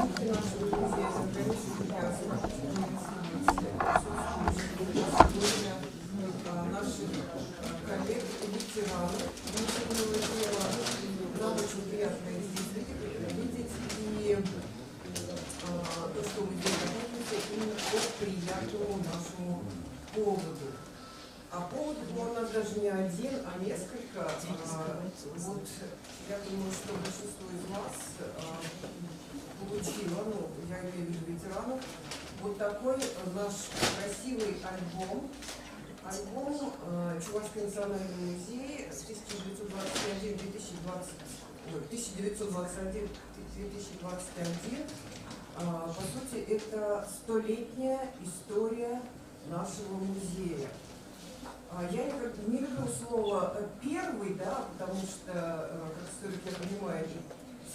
работе нашего музея за границей наших коллег и ветеранов. Нам очень приятно здесь видеть, и то, что мы здесь находимся, именно по приятному нашему поводу. А повод у нас даже не один, а несколько. Вот я думаю, что большинство из вас получило, ну, я имею в виду ветеранов, вот такой наш красивый альбом. Альбом Чувашского национального музея 1921-2021. По сути, это 100-летняя история нашего музея. Я не люблю слово «первый», да, потому что, как историк, я понимаю,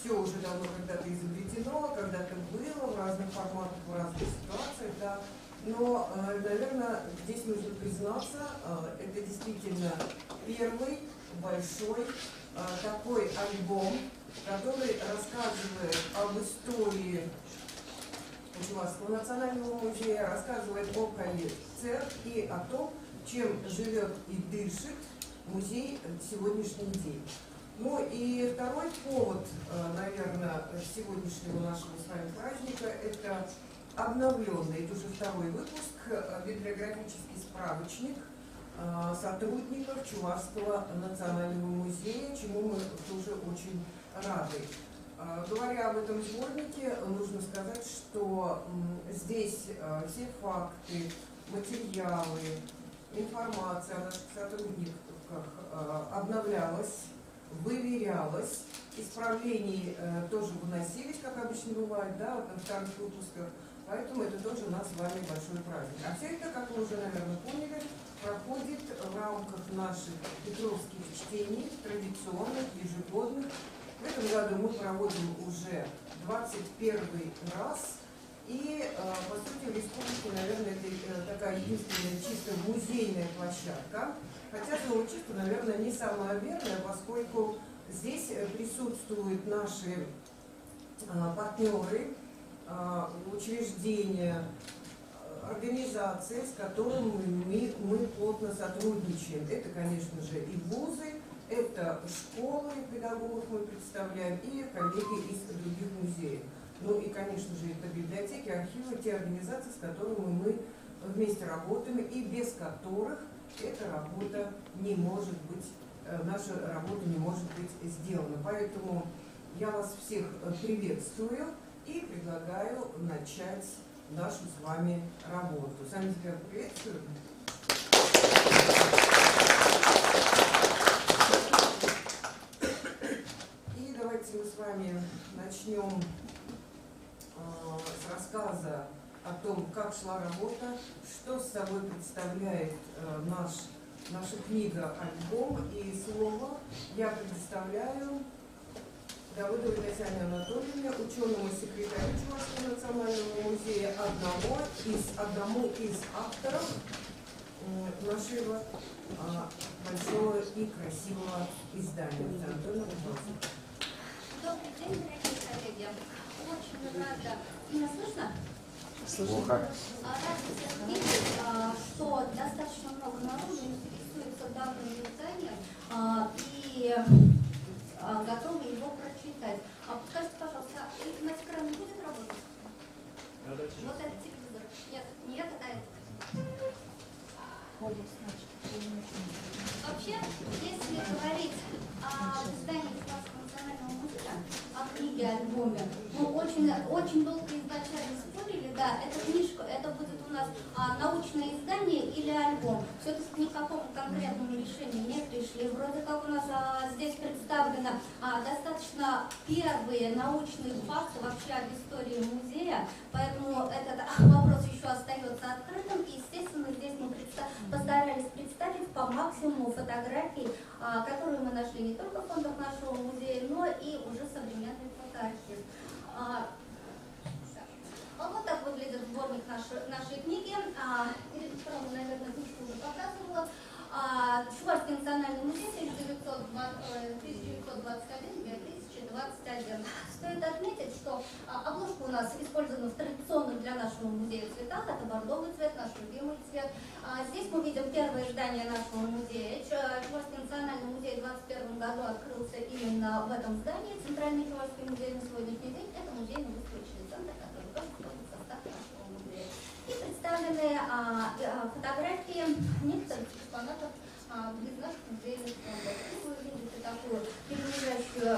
все уже давно когда-то изобретено, когда-то было в разных форматах, в разных ситуациях, да. Но, наверное, здесь нужно признаться, это действительно первый большой такой альбом, который рассказывает об истории Чувашского национального музея, рассказывает о коллекциях и о том, чем живет и дышит музей в сегодняшний день. Ну и второй повод, наверное, сегодняшнего нашего с вами праздника – это обновленный, это уже второй выпуск, библиографический справочник сотрудников Чувашского национального музея, чему мы тоже очень рады. Говоря об этом сборнике, нужно сказать, что здесь все факты, материалы, информация о наших сотрудниках обновлялась, выверялась, исправлений тоже выносились, как обычно бывает, да, вот на вторых выпусках, поэтому это тоже у нас с вами большой праздник. А все это, как вы уже, наверное, поняли, проходит в рамках наших петровских чтений, традиционных, ежегодных. В этом году мы проводим уже 21 раз. И, по сути, в республике, наверное, это такая единственная чисто музейная площадка. Хотя зоочисто, наверное, не самая верная, поскольку здесь присутствуют наши партнеры, учреждения, организации, с которыми мы плотно сотрудничаем. Это, конечно же, и вузы, это школы педагогов мы представляем, и коллеги из других музеев. Ну и, конечно же, это библиотеки, архивы, те организации, с которыми мы вместе работаем, и без которых эта работа не может быть, наша работа не может быть сделана. Поэтому я вас всех приветствую и предлагаю начать нашу с вами работу. Сами себя приветствую. И давайте мы с вами начнем с рассказа о том, как шла работа, что с собой представляет наша книга «Альбом». И слово я предоставляю Давыдовой Татьяне Анатольевне, ученому секретарю Чувашского национального музея, одному из авторов нашего большого и красивого издания. Добрый день, дорогие коллеги. Очень рада. Меня слышно? Слышно. Рада всех видеть, что достаточно много народу интересуется данным изданием и готовы его прочитать. Скажите, пожалуйста, на экране будет работать? Вот этот телевизор. Нет, нет, это это. Вообще, если говорить о издании Чувашского национального музея, о книге, альбоме, мы очень долго изначально спорили, да, эта книжка, это будет у нас научное издание или альбом. Все-таки к никакому конкретному решению не пришли. Вроде как у нас здесь представлено достаточно первые научные факты вообще об истории музея, поэтому этот вопрос еще остается открытым. И, естественно, здесь мы постарались представить по максимуму фотографий, которые мы нашли не только в фондах нашего музея, но и уже современный фотоархив. Вот так выглядит сборник нашей книги. Ирина Петровна, наверное, книжку уже показывала. Чувашский национальный музей 1921-2021. Стоит отметить, что обложку у нас использована в традиционных для нашего музея цветах. Это бордовый цвет, наш любимый цвет. Здесь мы видим первое здание нашего музея. Чувашский национальный музей в 2021 году открылся именно в этом здании. Центральный Чувашский музей на сегодняшний день – это музейно-выставочный центр, который тоже входит в состав нашего музея. И представлены фотографии некоторых экспонатов из наших музейных фондов. Вы видите такую перемежающую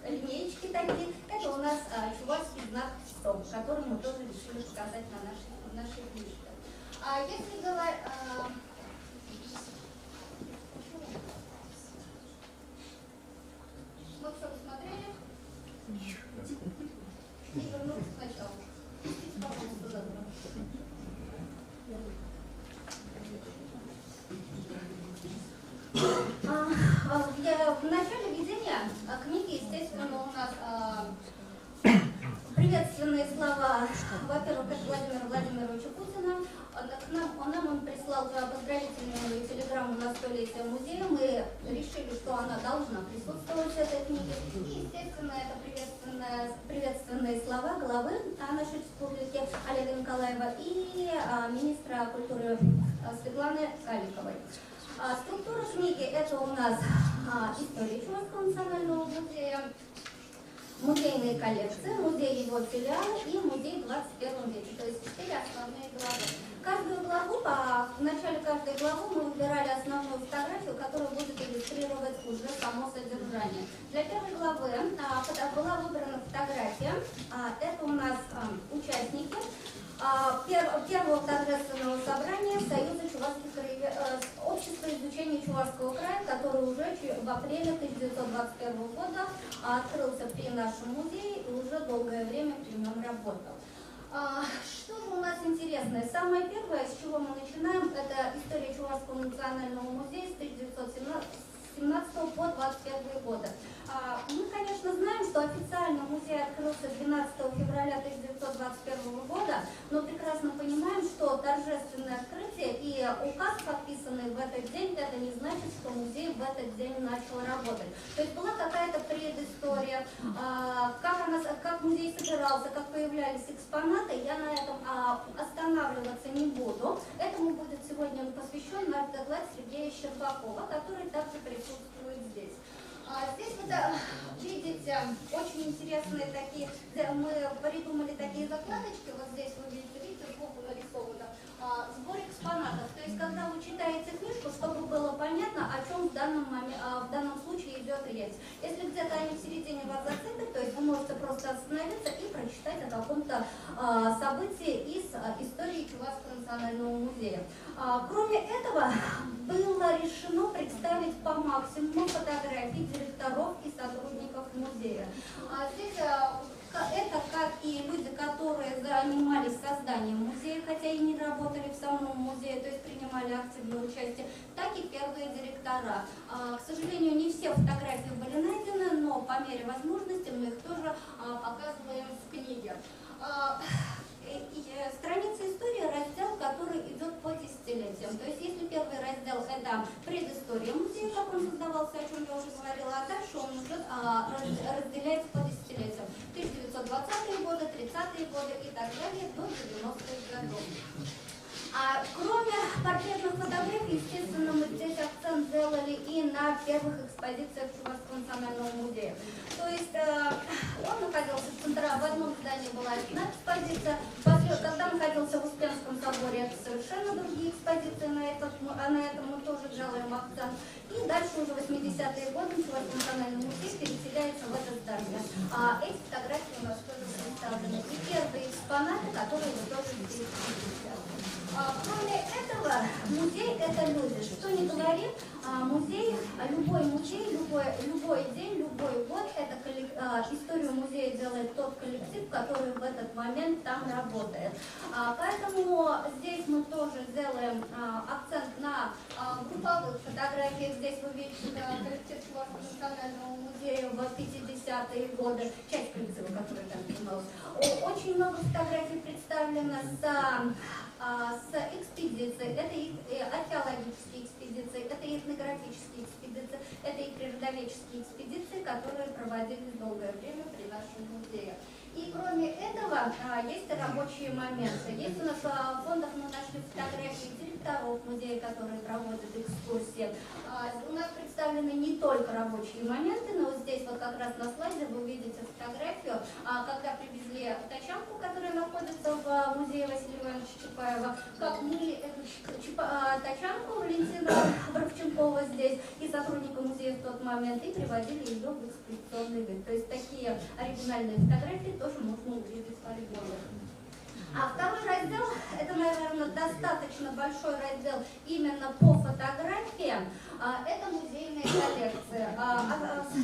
линеечки такие. Это у нас чувашский знак «Стоп», который мы тоже решили показать на нашей книжке. Если говорить... Мы все посмотрели? И вернуться сначала. В начале введения книги, естественно, у нас приветственные слова. Во-первых, это Владимира Владимировича Путина. Нам он прислал поздравительную телеграмму на 100-летие музея. Мы решили, что она должна присутствовать в этой книге. И, естественно, это приветственные слова главы нашей республики Олега Николаева и министра культуры Светланы Каликовой. Структура книги – это у нас история Чувашского национального музея, музейные коллекции, музей его филиала и музей в 21 веке, то есть 4 основные главы. Каждую главу, в начале каждой главы мы выбирали основную фотографию, которая будет иллюстрировать уже само содержание. Для первой главы была выбрана фотография, это у нас участники первого торжественного собрания Союза Чувашских общества изучения Чувашского края, который уже в апреле 1921 года открылся при нашем музее и уже долгое время при нем работал. Что же у нас интересное? Самое первое, с чего мы начинаем, это история Чувашского национального музея с 1917 по 21 годы. Мы, конечно, знаем, что официально музей открылся 12 февраля 1921 года, но прекрасно понимаем, что торжественное открытие и указ, подписанный в этот день, это не значит, что музей в этот день начал работать. То есть была какая-то предыстория, как музей собирался, как появлялись экспонаты. Я на этом останавливаться не буду. Этому будет сегодня посвящен наш доклад Сергея Щербакова, который также присутствует здесь. Здесь вы видите очень интересные такие, мы придумали такие закладочки, вот здесь вы видите сбоку нарисовано, сбор экспонатов. То есть, когда вы читаете книжку, чтобы было понятно, о чем в данном случае идет речь. Если где-то они в середине вас зацепят, то есть вы можете просто остановиться и прочитать о каком-то событии из истории Чувашского национального музея. Кроме этого, было решено представить по максимуму фотографий директоров и сотрудников музея. Здесь это как и люди, которые занимались созданием музея, хотя и не работали в самом музее, то есть принимали активное участие, так и первые директора. К сожалению, не все фотографии были найдены, но по мере возможности мы их тоже показываем в книге. Страница истории – раздел, который идет по десятилетиям. То есть, если первый раздел – это предыстория музея, как он создавался, о чем я уже говорила, а дальше он уже разделяется по десятилетиям. 1920-е годы, 30-е годы и так далее до 90-х годов. Кроме портретных фотографий, естественно, мы здесь акцент сделали и на первых экспозициях Чувашского национального музея. То есть он находился в одном здании была одна экспозиция, когда находился в Успенском соборе, это совершенно другие экспозиции, на этом мы тоже делаем акцент. И дальше уже 80-е годы Чувашский национальный музей переселяется в это здание. Эти фотографии у нас тоже представлены. И первые экспонаты, которые вы тоже здесь видите. Кроме этого, музей – это люди. Что ни говори, музей, любой день, любой год – это историю музея делает тот коллектив, который в этот момент там работает. Поэтому здесь мы тоже делаем акцент на групповых фотографиях. Здесь вы видите коллектив Чувашского национального музея в 50-е годы, часть коллектива, который там снималась. Очень много фотографий представлено с экспедицией, это и археологические экспедиции, это и этнографические экспедиции, это и природоведческие экспедиции, которые проводились долгое время при нашем музее. И кроме этого есть и рабочие моменты. Есть у нас в фондах, мы нашли фотографии директоров музея, которые проводят экскурсии. У нас представлены не только рабочие моменты, но вот здесь вот как раз на слайде вы увидите фотографию, когда привезли тачанку, которая находится в музее Василия Ивановича Чапаева, как мыли эту тачанку Валентина Бровченкова здесь и сотрудника музея в тот момент, и приводили ее в экспозиционный вид. То есть такие оригинальные фотографии тоже можно увидеть в альбоме. А второй раздел, это, наверное, достаточно большой раздел именно по фотографиям, это музейные коллекции.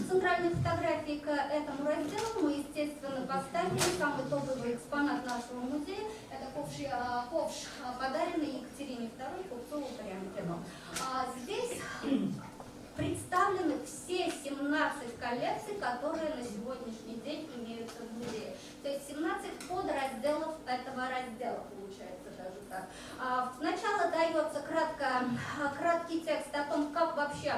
Центральные фотографии к этому разделу мы, естественно, поставили самый топовый экспонат нашего музея, это ковш, подаренный Екатерине II Купцову-Прямкину. Здесь представлены все 17 коллекций, которые на сегодняшний день имеются в музее. То есть 17 подразделов этого раздела, получается даже так. Сначала дается краткий текст о том, как вообще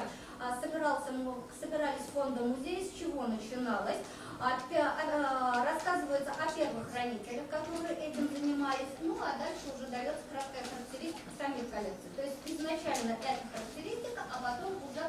собирались фонды музея, с чего начиналось. Рассказывается о первых хранителях, которые этим занимались, ну а дальше уже дается краткая характеристика самих коллекций. То есть изначально это характеристика, а потом уже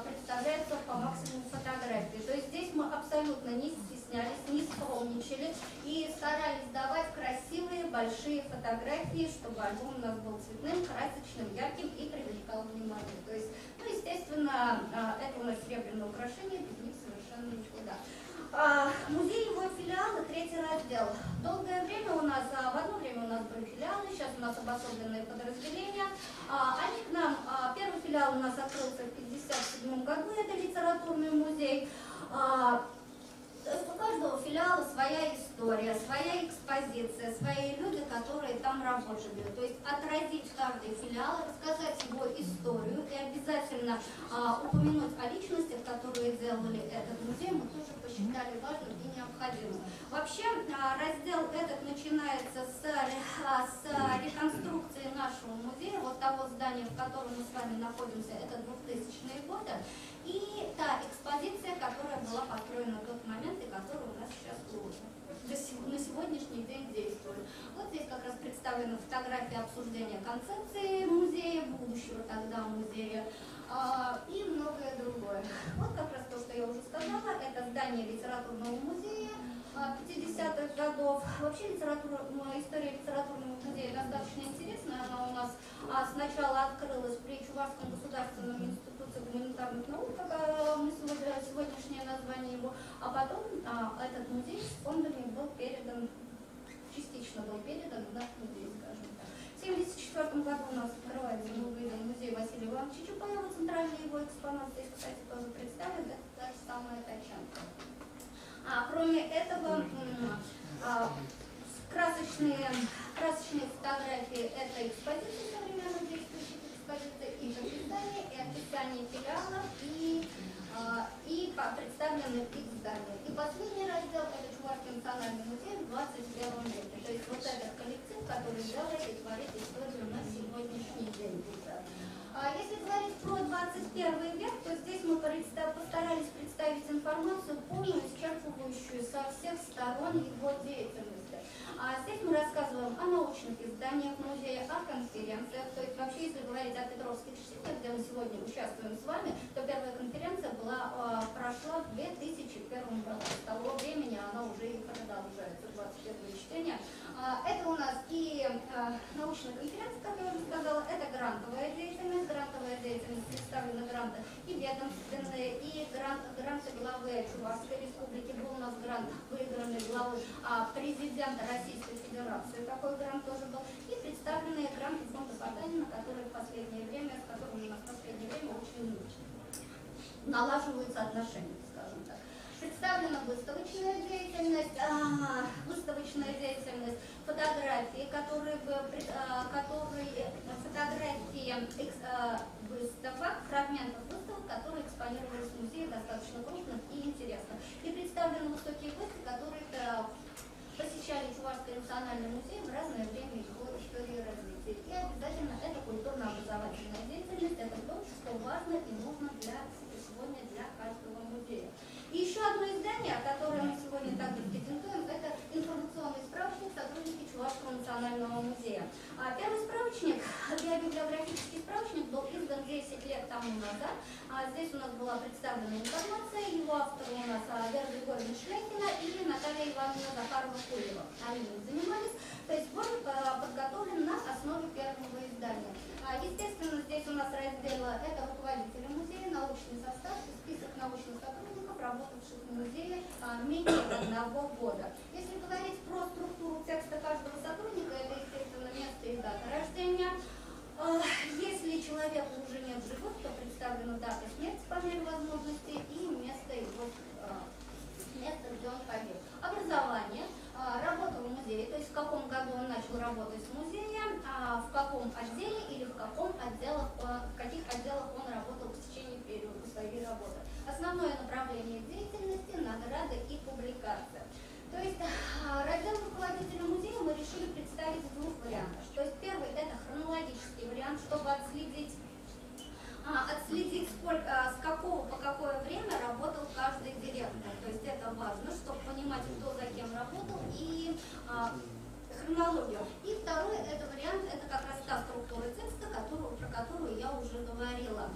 представляется по максимуму фотографии. То есть здесь мы абсолютно не стеснялись, не скромничали и старались давать красивые большие фотографии, чтобы альбом у нас был цветным, красочным, ярким и привлекал внимание. То есть, ну, естественно, это у нас серебряное украшение, без них совершенно никуда. Музей и его филиалы, третий раздел. Долгое время у нас, в одно время у нас были филиалы, сейчас у нас обособленные подразделения. Они к нам, первый филиал у нас открылся в 1957 году, это литературный музей. То есть у каждого филиала своя история, своя экспозиция, свои люди, которые там работали. То есть отразить каждый филиал, рассказать его историю и обязательно упомянуть о личностях, которые делали этот музей, мы тоже посчитали важным и необходимым. Вообще раздел этот начинается с реконструкции нашего музея, вот того здания, в котором мы с вами находимся, это 2000-е годы. И та экспозиция, которая была построена в тот момент и которая у нас сейчас на сегодняшний день действует. Вот здесь как раз представлена фотография обсуждения концепции музея, будущего тогда музея и многое другое. Вот как раз то, что я уже сказала, это здание литературного музея 50-х годов. Вообще история литературного музея достаточно интересная. Она у нас сначала открылась при Чувашском государственном институте гуманитарных наук, как мы сегодняшнее название его, а потом этот музей с фондами был передан, частично был передан в наш музей, скажем так. В 1974 году у нас открывается новый музей Василия Ивановича Чапаева, центральный его экспонат, здесь, кстати, тоже представлен, это та же самая тачанка. Кроме этого, красочные фотографии – это экспозиции современных действующих экспозиций, и описание, филиалов, и представлены их здания. И последний раздел – это Чувашский национальный музей в 21 веке. То есть вот этот коллектив, который делает и творит историю на сегодняшний день. Если говорить про 21 век, то здесь мы постарались представить информацию полную, исчерпывающую со всех сторон его деятельности. Здесь мы рассказываем о научных изданиях музея, о конференциях. То есть вообще, если говорить о Петровских чтениях, где мы сегодня участвуем с вами, то первая конференция прошла в 2001 году. С того времени она уже и продолжается, 21 чтение. Это у нас и научная конференция, как я уже сказала, это грантовая деятельность. Грантовая деятельность представлены гранты и ведомственные, и гранты главы Чувашской республики. Был у нас грант, выигранный главой президента Российской Федерации, такой грант тоже был. И представленные гранты фонда Потанина, которые в последнее время, с которыми у нас в последнее время очень налаживаются отношения, скажем так. Представлена выставочная деятельность, фотографии, фотографии выставок, фрагментов выставок, которые экспонировались в музее достаточно крупных и интересных. И представлены высокие гости, которые посещали Чувашский национальный музей в разное время его истории развития. И обязательно это культурно-образовательная деятельность, это то, что важно и нужно сегодня для каждого музея. И еще одно издание, которое мы сегодня также презентуем, это информационное справочник был издан 10 лет тому назад. Здесь у нас была представлена информация, его авторы у нас Вера Григорьевна Шляхина и Наталья Ивановна Захарова-Кулева. Они им занимались. То есть сборник подготовлен на основе первого издания. Естественно, здесь у нас раздел это руководители музея, научный состав и список научных сотрудников, работавших в музее менее 1 года. Если говорить про структуру текста каждого сотрудника, это, естественно, место и дата рождения. Если человеку уже нет в живых, то представлена дата смерти по мере возможности и место его место, где он погиб. Образование, работа в музее, то есть в каком году он начал работать в музее, в каком отделе или в каких отделах он работал в течение периода своей работы. Основное направление деятельности, награды и публикация. То есть раздел руководителя музея мы решили представить в 2 вариантах. То есть первый это хронологический вариант, чтобы отследить с какого по какое время работал каждый директор. То есть это важно, чтобы понимать, кто за кем работал и хронологию. И второй это вариант, это как раз та структура текста, про которую я уже говорила.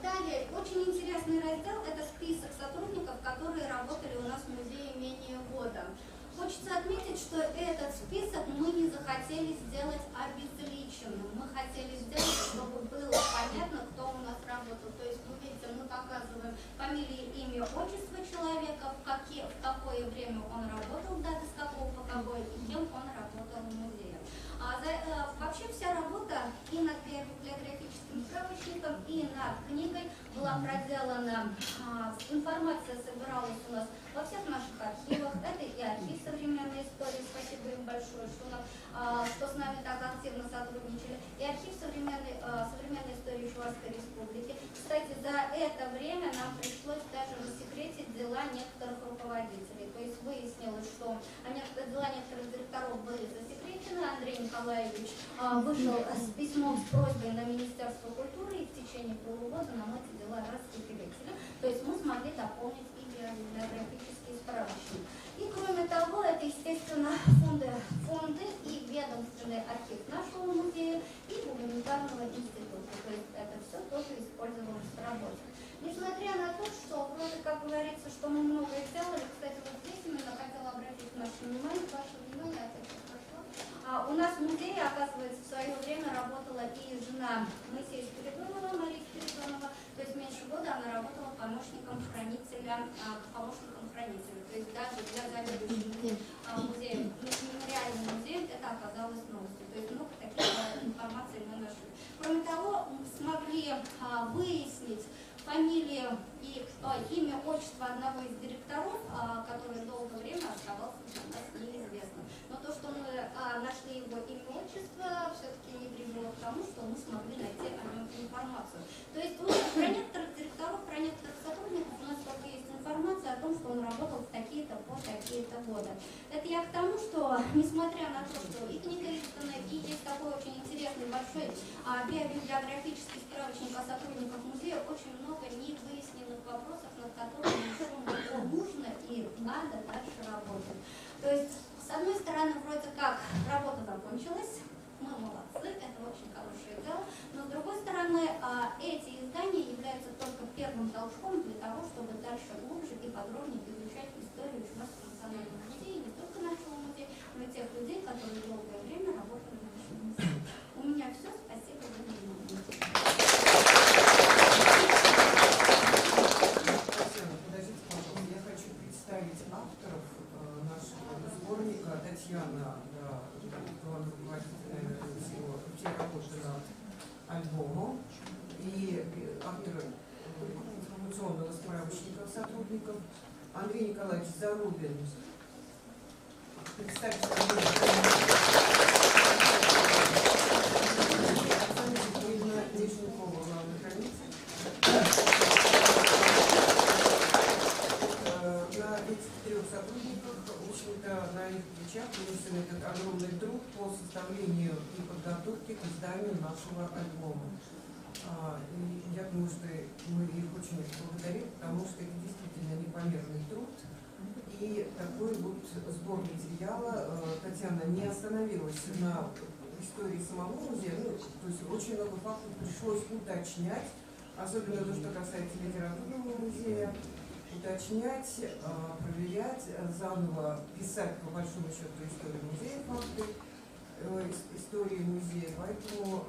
Далее, очень интересный раздел – это список сотрудников, которые работали у нас в музее менее года. Хочется отметить, что этот список мы не захотели сделать обезличенным. Мы хотели сделать, чтобы было понятно, кто у нас работал. То есть, вы видите, мы показываем фамилии, имя, отчество человека, в какое время он работал, даты с какого по какой, и кем он работал в музее. Вообще вся работа и над библиографическим справочником, и над книгой была проделана. Информация собиралась у нас во всех наших архивах. Это и архив современной истории, спасибо им большое, что с нами так активно сотрудничали, и архив современной истории Чувашской Республики. Кстати, за это время нам пришлось даже засекретить дела некоторых руководителей. То есть выяснилось, что дела некоторых директоров были засекречены. Андрей Николаевич вышел с письмом с просьбой на Министерство культуры, и в течение полугода нам эти дела рассекретили. То есть мы смогли дополнить и библиографический справочник. И кроме того, это, естественно, фонды и ведомственный архив нашего музея и гуманитарного института. То есть это все тоже использовалось в работе. Несмотря на то, что вроде как говорится, что мы многое делали, кстати, вот здесь именно хотела обратить ваше внимание, у нас в музее, оказывается, в свое время работала и жена Моисея Спиридонова, Мария Спиридонова, то есть меньше года она работала помощником хранителя. То есть даже для заведующего музеем, мемориальным музеем, это оказалось новостью. То есть много таких информаций мы нашли. Кроме того, смогли выяснить фамилию и имя, отчество одного из директоров, который долгое время оставался для нас неизвестным. Но то, что мы нашли его имя, отчество, все-таки не привело к тому, что мы смогли найти о нем информацию. То есть про некоторых директоров, про некоторых сотрудников у нас только есть информация о том, что он работал в такие-то по такие-то годы. Это я к тому, что несмотря на то, что и книга издана, и есть такой очень интересный большой библиографический справочник о сотрудниках музея, очень много невыясненных вопросов, над которыми еще нужно и надо дальше работать. То есть, с одной стороны, вроде как работа закончилась, мы молодцы, это очень хорошее дело, но с другой стороны, эти издания являются только первым толчком для того, чтобы дальше глубже и подробнее изучать историю Чувашского национального музея, не только нашего музея, но и тех людей, которые долгое время работали в нашем музее. У меня все, спасибо за внимание. Подождите, пожалуйста, я хочу представить авторов нашего сборника. Татьяна, главный руководитель, наверное, все работы над альбомом, и автор информационного справочника сотрудников Андрей Николаевич Зарубин. Представьте, Нижникова, главный хранитель. На этих 3 сотрудниках, в общем-то, на их плечах вынесен этот огромный труд по составлению и подготовке к изданию нашего альбома. И я думаю, что мы их очень благодарим, потому что это действительно непомерный труд. И такой вот сбор материала. Татьяна не остановилась на истории самого музея, ну, то есть очень много фактов пришлось уточнять, особенно то, что касается литературного музея, уточнять, проверять, заново писать по большому счету историю музея, факты истории музея. Поэтому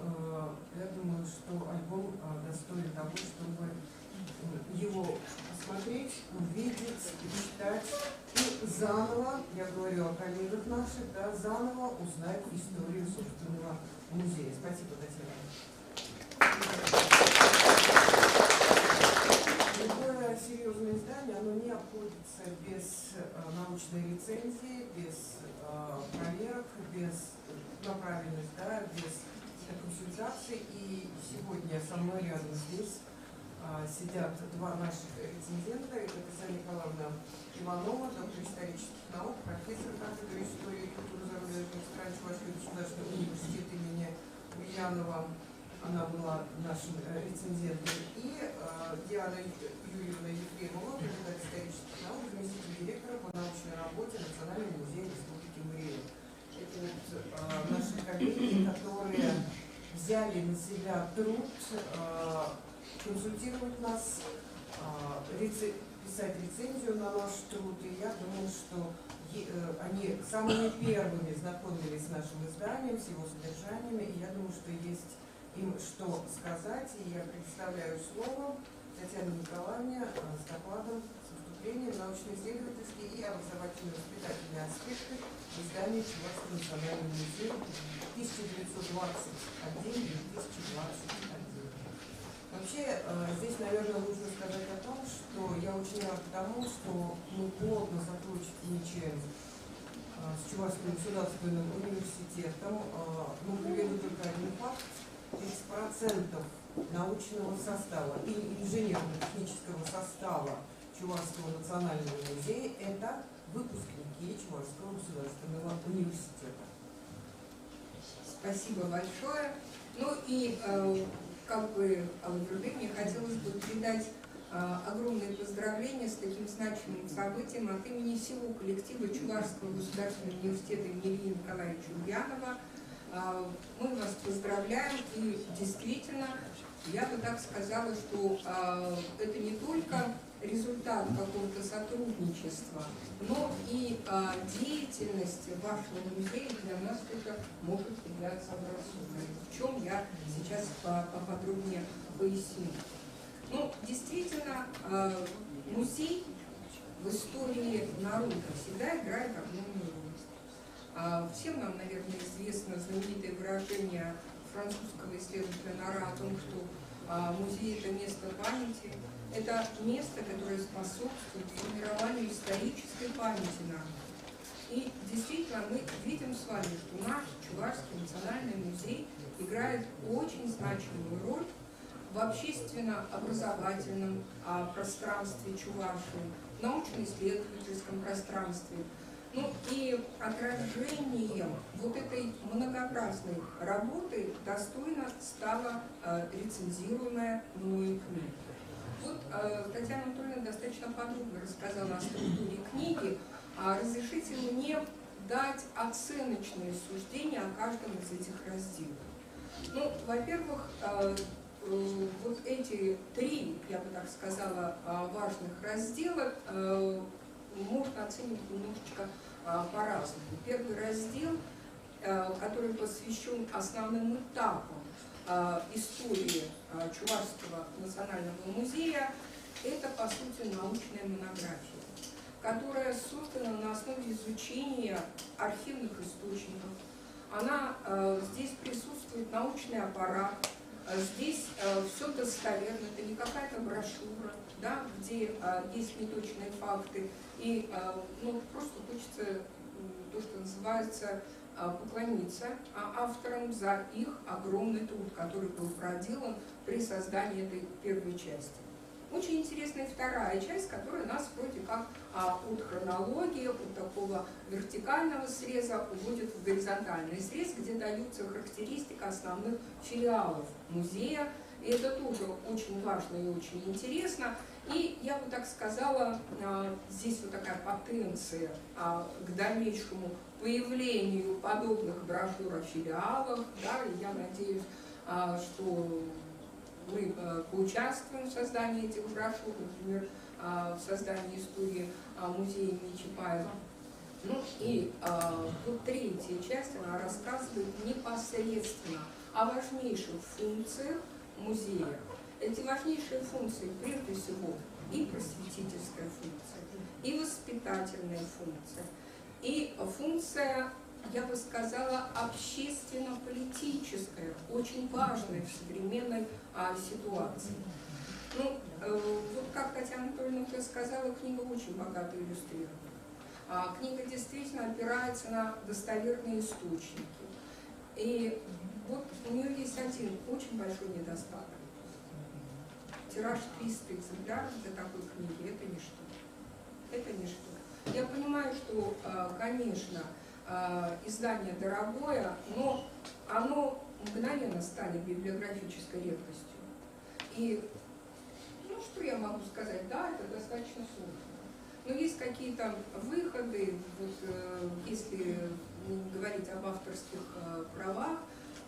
я думаю, что альбом достоин того, чтобы его посмотреть, увидеть, читать и заново, я говорю о коллегах наших, да, заново узнать историю собственного музея. Спасибо, Татьяна. Любое серьезное издание, оно не обходится без научной рецензии, без проверок, без направленности, да, без консультаций. И сегодня со мной рядом здесь сидят два наших рецензента. Это Татьяна Николаевна Иванова, доктор исторических наук, профессор кафедры истории и культуры зарубежных стран Чувашского государственного университета имени Ульянова. Она была нашим рецензентом. И Диана Юрьевна Ефремова, кандидат исторических наук, заместитель директора по научной работе Национального музея Республики Марий Эл. Это вот наши коллеги, которые взяли на себя труд консультировать нас, писать рецензию на наш труд. И я думаю, что они самыми первыми знакомились с нашим изданием, с его содержаниями. И я думаю, что есть им что сказать. И я предоставляю слово Татьяне Николаевне с докладом, с выступлением научно-исследовательские и образовательно-воспитательные аспекты издания Чувашского национального музея 1921-2021. Вообще, здесь, наверное, нужно сказать о том, что я очень рада тому, что мы плотно сотрудничаем с Чувашским государственным университетом. Ну, приведу только один факт. 30% научного состава и инженерно-технического состава Чувашского национального музея – это выпускники Чувашского государственного университета. Спасибо большое. Ну и как бы мне хотелось бы передать огромные поздравления с таким значимым событием от имени всего коллектива Чувашского государственного университета имени Ильи Николаевича Ульянова. Мы вас поздравляем, и действительно, я бы так сказала, что это не только результат какого-то сотрудничества, но и деятельность вашего музея для нас это может являться образцовой, в чем я сейчас поподробнее поясню. Ну, действительно, музей в истории народа всегда играет огромную роль. Всем нам, наверное, известно знаменитое выражение французского исследователя Нора о том, что музей – это место памяти. Это место, которое способствует формированию исторической памяти народа. И действительно, мы видим с вами, что наш Чувашский национальный музей играет очень значимую роль в общественно-образовательном пространстве Чувашии, в научно-исследовательском пространстве. Ну и отражением вот этой многообразной работы достойно стала рецензируемая мною книга. Вот Татьяна Анатольевна достаточно подробно рассказала о структуре книги. Разрешите мне дать оценочные суждения о каждом из этих разделов. Ну, во-первых, вот эти три, я бы так сказала, важных раздела можно оценивать немножечко по-разному. Первый раздел, который посвящен основным этапам истории Чувашского национального музея, это, по сути, научная монография, которая создана на основе изучения архивных источников. Здесь присутствует научный аппарат, здесь все достоверно, это не какая-то брошюра, да, где есть неточные факты, и просто хочется то, что называется, поклониться авторам за их огромный труд, который был проделан при создании этой первой части. Очень интересная вторая часть, которая нас вроде как от хронологии, от такого вертикального среза уводит в горизонтальный срез, где даются характеристика основных филиалов музея. И это тоже очень важно и очень интересно. И я бы так сказала, здесь вот такая потенция к дальнейшему появлению подобных брошюр о филиалах, да, и я надеюсь, что мы поучаствуем в создании этих брошюр, например, в создании истории музея имени Чапаева. Ну и вот третья часть, она рассказывает непосредственно о важнейших функциях музея. Эти важнейшие функции, прежде всего, и просветительская функция, и воспитательная функция, и функция, я бы сказала, общественно-политическая, очень важная в современной ситуации. Ну, вот как Татьяна Анатольевна уже сказала, книга очень богато иллюстрирована. Книга действительно опирается на достоверные источники. И вот у нее есть один очень большой недостаток. Тираж 300 экземпляров для такой книги – это ничто. Это ничто. Я понимаю, что, конечно, издание дорогое, но оно мгновенно станет библиографической редкостью. И, ну, что я могу сказать? Да, это достаточно сложно. Но есть какие-то выходы, вот, если говорить об авторских правах,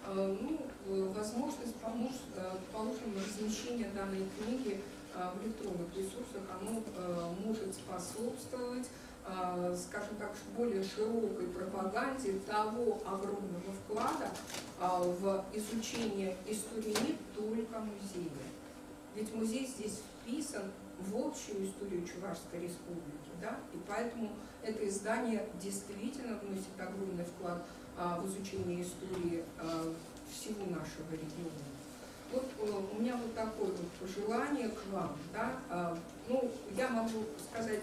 ну, возможность, положим, размещения данной книги в электронных ресурсах, оно может способствовать, скажем так, более широкой пропаганде того огромного вклада в изучение истории не только музея. Ведь музей здесь вписан в общую историю Чувашской республики, да? И поэтому это издание действительно вносит огромный вклад в изучение истории всего нашего региона. Вот у меня вот такое вот пожелание к вам, да? Ну, я могу сказать,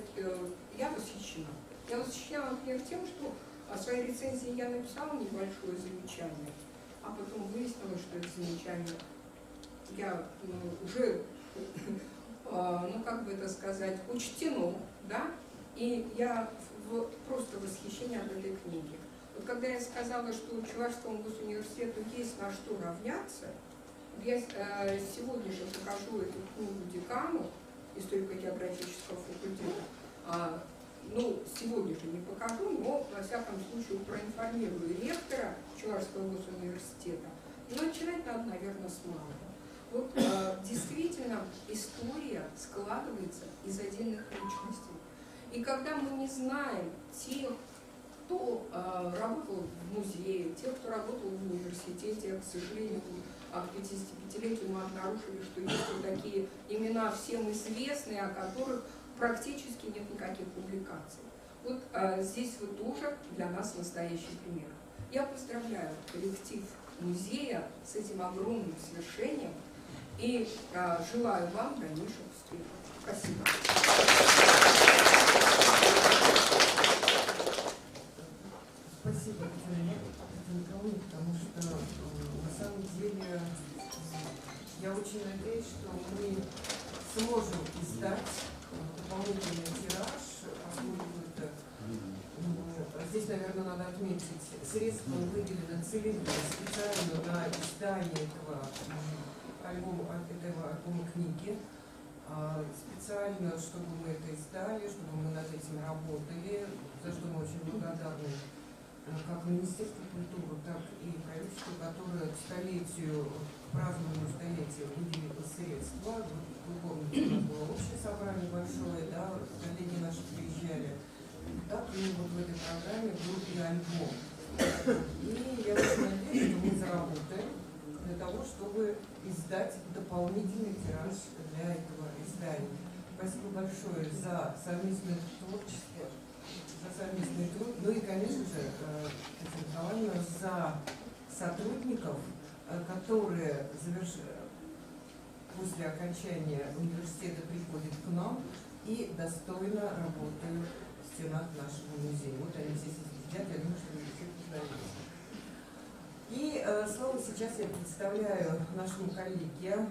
я восхищена. Я восхищена, например, тем, что о своей рецензии я написала небольшое замечание, а потом выяснилось, что это замечание я уже, ну как бы это сказать, учтено, да, и я просто восхищение от этой книги. Вот когда я сказала, что Чувашскому госуниверситету есть на что равняться, я сегодня же покажу эту книгу декану историко-географического факультета. Ну, сегодня же не покажу, но, во всяком случае, проинформирую ректора Чувашского госуниверситета. Но начинать надо, наверное, с малого. Вот действительно история складывается из отдельных личностей. И когда мы не знаем тех, кто работал в музее, тех, кто работал в университете, к сожалению, к 55-летию мы обнаружили, что есть вот такие имена всем известные, о которых практически нет никаких публикаций. Вот здесь вот тоже для нас настоящий пример. Я поздравляю коллектив музея с этим огромным свершением и желаю вам дальнейших успехов. Спасибо. Спасибо, Татьяна Николаевна, потому что на самом деле я очень надеюсь, что мы сможем издать дополнительный тираж, поскольку это, здесь, наверное, надо отметить, средства выделены целевые специально на издание этого альбома книги, специально, чтобы мы это издали, чтобы мы над этим работали, за что мы очень благодарны как Министерству культуры, так и правительству, которое к столетию, к празднованию столетия выделило средства. Вы помните, у нас было общее собрание большое, да, коллеги наши приезжали. Так и вот в этой программе был и альбом. И я очень надеюсь, что мы заработаем для того, чтобы издать дополнительный тираж для этого издания. Спасибо большое за совместное творчество, за совместный труд, ну и, конечно же, Татьяна Николаевна, за сотрудников, которые после окончания университета приходят к нам и достойно работают в стенах нашего музея. Вот они здесь сидят, я думаю, что вы все познаете. И слово сейчас я представляю нашему коллеге,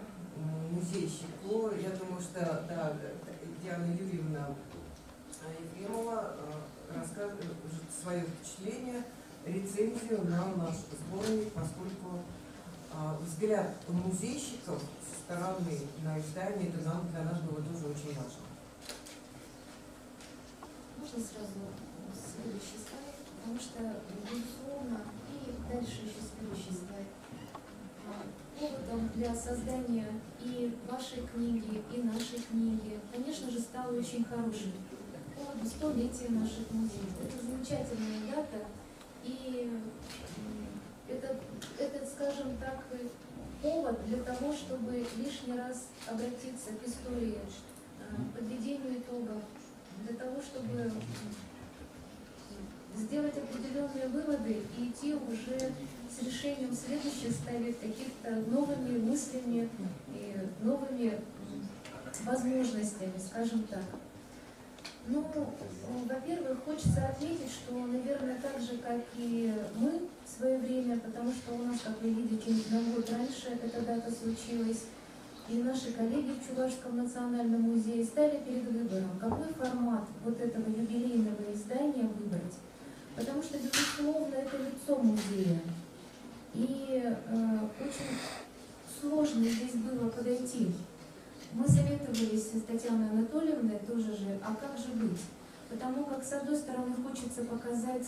музейщику. Я думаю, что да, Диана Юрьевна Ефремова рассказывает свое впечатление, рецензию на наш сборник, поскольку взгляд музейщиков со стороны на издание, это для нас было тоже очень важно. Можно сразу следующий слайд, потому что, безусловно, и дальше еще следующий слайд. Поводом для создания и вашей книги, и нашей книги, конечно же, стал очень хороший повод 100-летия наших музеев. Это замечательная дата, и это, скажем так, повод для того, чтобы лишний раз обратиться к истории, подведению итогов, для того, чтобы сделать определенные выводы и идти уже с решением следующих стадий каких-то новыми мыслями и новыми возможностями, скажем так. Ну, во-первых, хочется отметить, что, наверное, так же, как и мы в свое время, потому что у нас, как вы видите, на год раньше эта дата случилась, и наши коллеги в Чувашском национальном музее стали перед выбором, какой формат вот этого юбилейного издания выбрать. Потому что, безусловно, это лицо музея. И очень сложно здесь было подойти. Мы советовались с Татьяной Анатольевной тоже же, а как же быть? Потому как, с одной стороны, хочется показать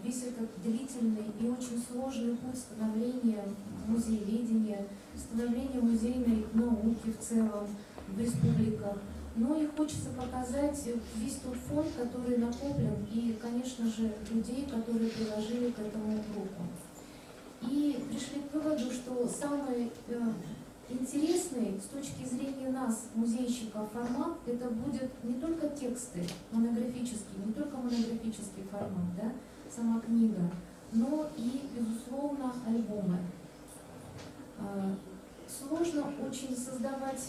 весь этот длительный и очень сложный путь становления музееведения, становления музейной науки в целом в республиках. Но и хочется показать весь тот фонд, который накоплен, и, конечно же, людей, которые приложили к этому руку. И пришли к выводу, что самый интересный с точки зрения нас, музейщиков, формат, это будет не только тексты монографические, не только монографический формат, да, сама книга, но и, безусловно, альбомы. Сложно очень создавать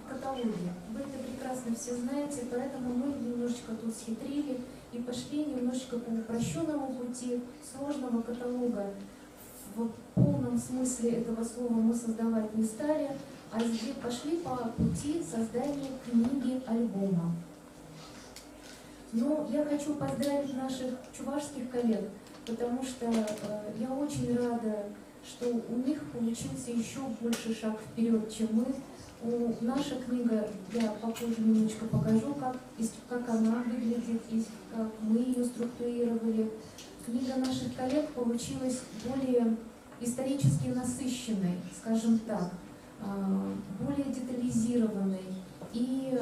каталоги. Вы это прекрасно все знаете, поэтому мы немножечко тут схитрили и пошли немножечко по упрощенному пути. Сложного каталога в полном смысле этого слова мы создавать не стали, а здесь пошли по пути создания книги-альбома. Но я хочу поздравить наших чувашских коллег, потому что я очень рада, что у них получился еще больше шаг вперед, чем мы. Наша книга, я попозже немножечко покажу, как она выглядит и как мы ее структурировали. Книга наших коллег получилась более исторически насыщенной, скажем так, более детализированной. И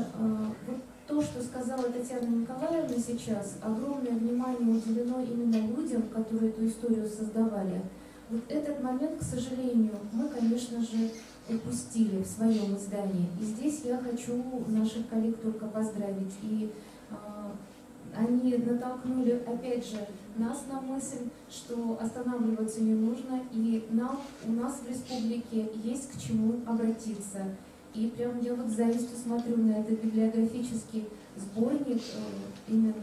вот то, что сказала Татьяна Николаевна сейчас, огромное внимание уделено именно людям, которые эту историю создавали. Вот этот момент, к сожалению, мы, конечно же, упустили в своем издании. И здесь я хочу наших коллег только поздравить. И они натолкнули, опять же, нас на мысль, что останавливаться не нужно, и у нас в республике есть к чему обратиться. И прям я вот с завистью смотрю на этот библиографический сборник именно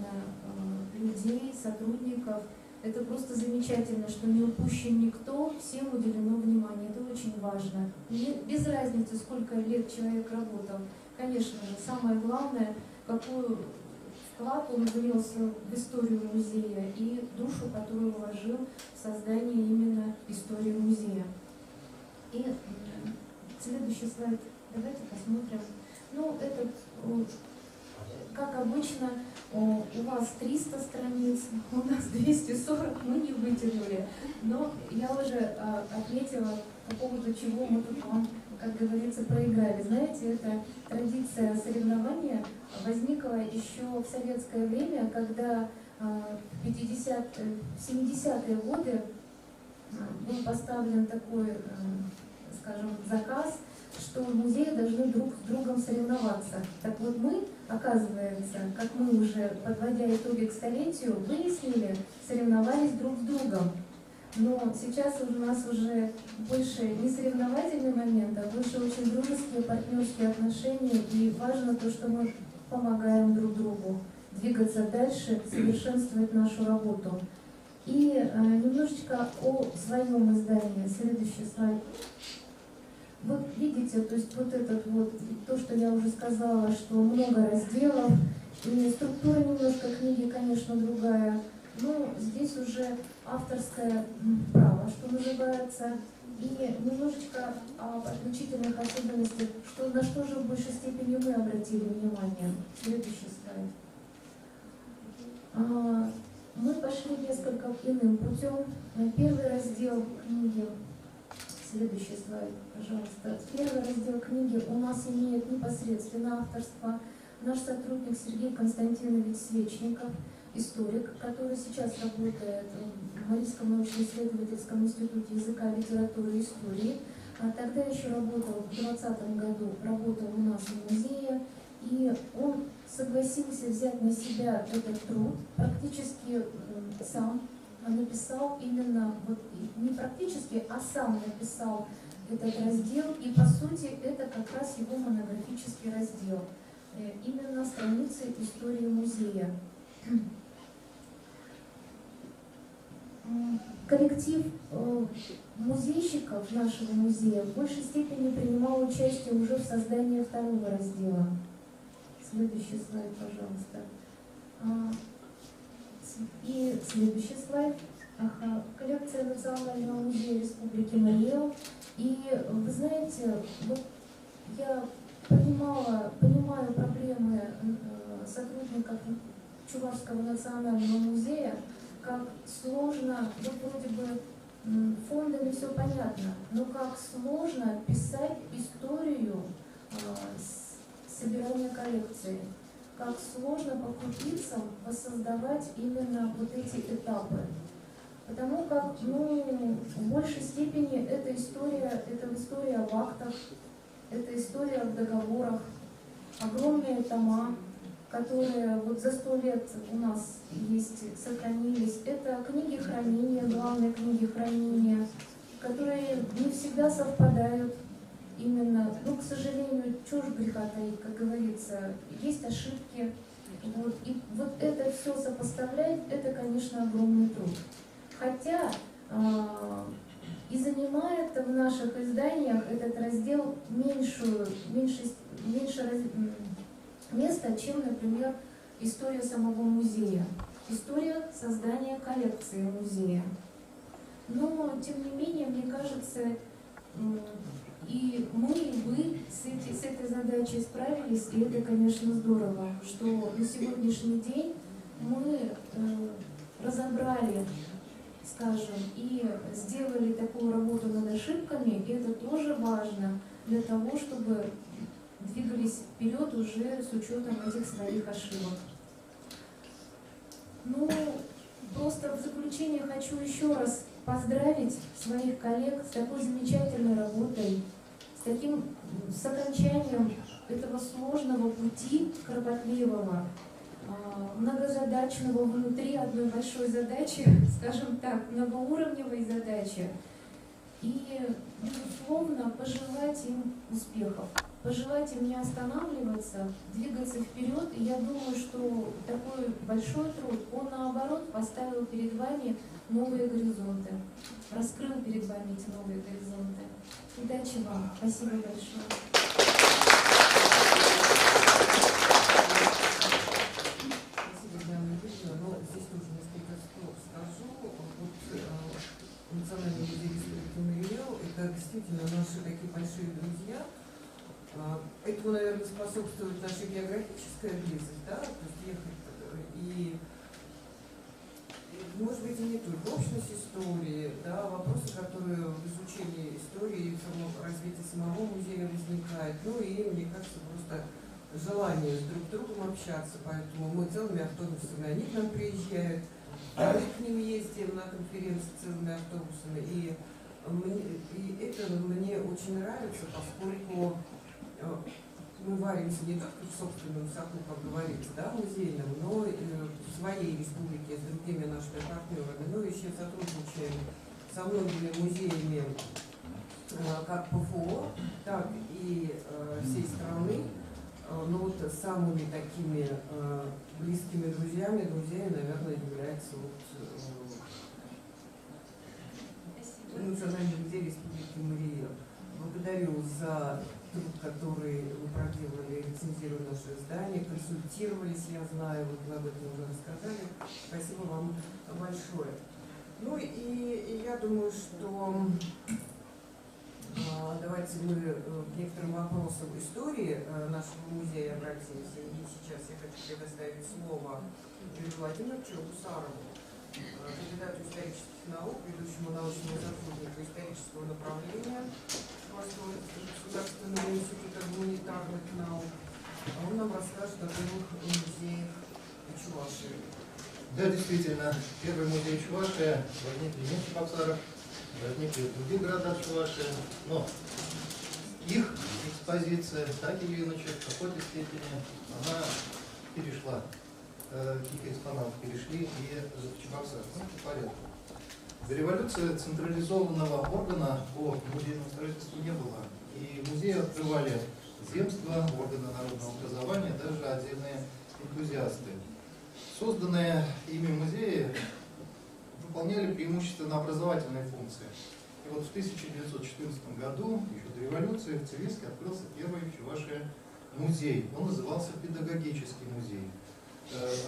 людей, сотрудников. Это просто замечательно, что не упущен никто, всем уделено внимание. Это очень важно. Без разницы, сколько лет человек работал. Конечно же, самое главное, какую вклад он внес в историю музея и душу, которую вложил в создание именно истории музея. И следующий слайд. Давайте посмотрим. Ну, этот, как обычно, у вас 300 страниц, у нас 240, мы не вытянули. Но я уже отметила, по поводу чего мы тут вам, как говорится, проиграли. Знаете, эта традиция соревнования возникла еще в советское время, когда в 70-е годы был поставлен такой, скажем, заказ, что музеи должны друг с другом соревноваться. Так вот мы, оказывается, как мы уже, подводя итоги к столетию, выяснили, соревновались друг с другом. Но сейчас у нас уже больше не соревновательный момент, а больше очень дружеские, партнерские отношения. И важно то, что мы помогаем друг другу двигаться дальше, совершенствовать нашу работу. И немножечко о своем издании. Следующий слайд. Вот видите, то есть вот этот вот, то, что я уже сказала, что много разделов, и структура немножко книги, конечно, другая, но здесь уже авторское право, что называется, И немножечко об отличительных особенностях, на что же в большей степени мы обратили внимание. Следующий слайд. Мы пошли несколько иным путем. Первый раздел книги, следующий слайд, пожалуйста. Первый раздел книги у нас имеет непосредственно авторство наш сотрудник Сергей Константинович Свечников, историк, который сейчас работает в Марийском научно-исследовательском институте языка, литературы и истории. А тогда еще работал, в 2020 году работал у нас в музее, и он согласился взять на себя этот труд, практически сам написал именно, вот, не практически, а сам написал этот раздел, и по сути это как раз его монографический раздел, именно страницы истории музея. Коллектив музейщиков нашего музея в большей степени принимал участие уже в создании второго раздела. Следующий слайд, пожалуйста. И следующий слайд. Коллекция Национального музея Республики Марий-Эл. И вы знаете, вот я понимаю проблемы сотрудников Чувашского национального музея, как сложно, вот вроде бы фондами все понятно, но как сложно писать историю собирания коллекции, как сложно по крупицам воссоздавать именно вот эти этапы. Потому как, в большей степени это история об актах, это история об договорах, огромные тома, которые вот за 100 лет у нас есть, сохранились. Это книги хранения, главные книги хранения, которые не всегда совпадают именно, к сожалению, чушь греха таить, как говорится, есть ошибки. Вот. И вот это все сопоставлять, это, конечно, огромный труд. Хотя и занимает в наших изданиях этот раздел меньше места, чем, например, история самого музея, история создания коллекции музея. Но, тем не менее, мне кажется, и мы, и вы с этой задачей справились, и это, конечно, здорово, что на сегодняшний день мы разобрали, скажем, и сделали такую работу над ошибками, и это тоже важно для того, чтобы двигались вперед уже с учетом этих своих ошибок. Просто в заключение хочу еще раз поздравить своих коллег с такой замечательной работой, с окончанием этого сложного пути, кропотливого, многозадачного внутри одной большой задачи, скажем так, многоуровневой задачи. И, безусловно, пожелать им успехов, пожелать им не останавливаться, двигаться вперед. И я думаю, что такой большой труд, он наоборот поставил перед вами новые горизонты, раскрыл перед вами эти новые горизонты. Удачи вам. Спасибо большое. Национальный музей Республики Марий-Эл — это действительно наши такие большие друзья. Этому, наверное, способствует наша географическая близость, да, то есть ехать и, может быть, и не только общность истории, да, вопросы, которые в изучении истории и развития самого музея возникают, и, мне кажется, просто желание с друг другом общаться, поэтому мы целыми автобусами, они к нам приезжают, мы к ним ездим на конференции целыми автобусами, и это мне очень нравится, поскольку мы варимся не только в собственном соку, как говорится, да, музейном, но и в своей республике с другими нашими партнерами, но еще сотрудничаем со многими музеями как ПФО, так и всей страны. Но вот самыми такими близкими друзьями, наверное, является Национальный музей Республики Марий-Эл. Благодарю за труд, который вы проделали, рецензируя наше издание, консультировались, я знаю, вот вы об этом уже рассказали. Спасибо вам большое. И я думаю, что Давайте мы к некоторым вопросам истории нашего музея обратимся. И сейчас я хочу предоставить слово Юрию Владимировичу Гусарову, кандидату исторических наук, ведущему научному сотруднику исторического направления Московского государственного института гуманитарных наук. Он нам расскажет о первых музеях Чувашии. Да, действительно, первый музей Чувашии возникли не в Чебоксарах, возникли в других городах Чувашии, но их экспозиция, так или иначе, в какой-то степени, она перешла, каких экспонатов перешли и в Чебоксар. Ну, по порядку. До революции централизованного органа по музейному строительству не было. И музеи открывали земства, органы народного образования, даже отдельные энтузиасты. Созданные ими музеи выполняли преимущественно образовательные функции. И вот в 1914 году, еще до революции, в Цивильске открылся первый в Чувашии музей. Он назывался Педагогический музей.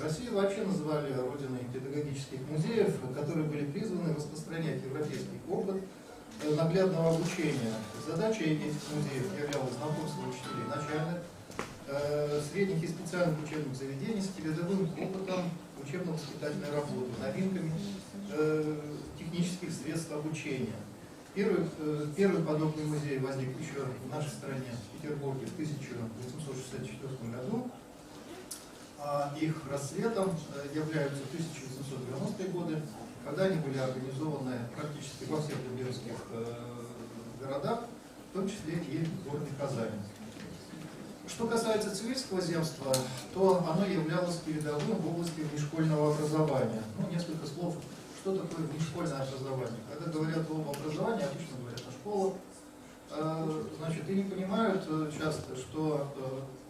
Россию вообще называли родиной педагогических музеев, которые были призваны распространять европейский опыт наглядного обучения. Задачей этих музеев являлось знакомство учителей начальных, средних и специальных учебных заведений с передовым опытом учебно-воспитательной работы, новинками технических средств обучения. Первый подобный музей возник еще в нашей стране, в Петербурге, в 1864 году. А их расцветом являются 1890-е годы, когда они были организованы практически во всех губернских городах, в том числе и в городе Казани. Что касается Цивильского земства, то оно являлось передовым в области внешкольного образования. Ну, несколько слов, что такое внешкольное образование. Когда говорят об образовании, обычно говорят о школах, значит, и не понимают часто, что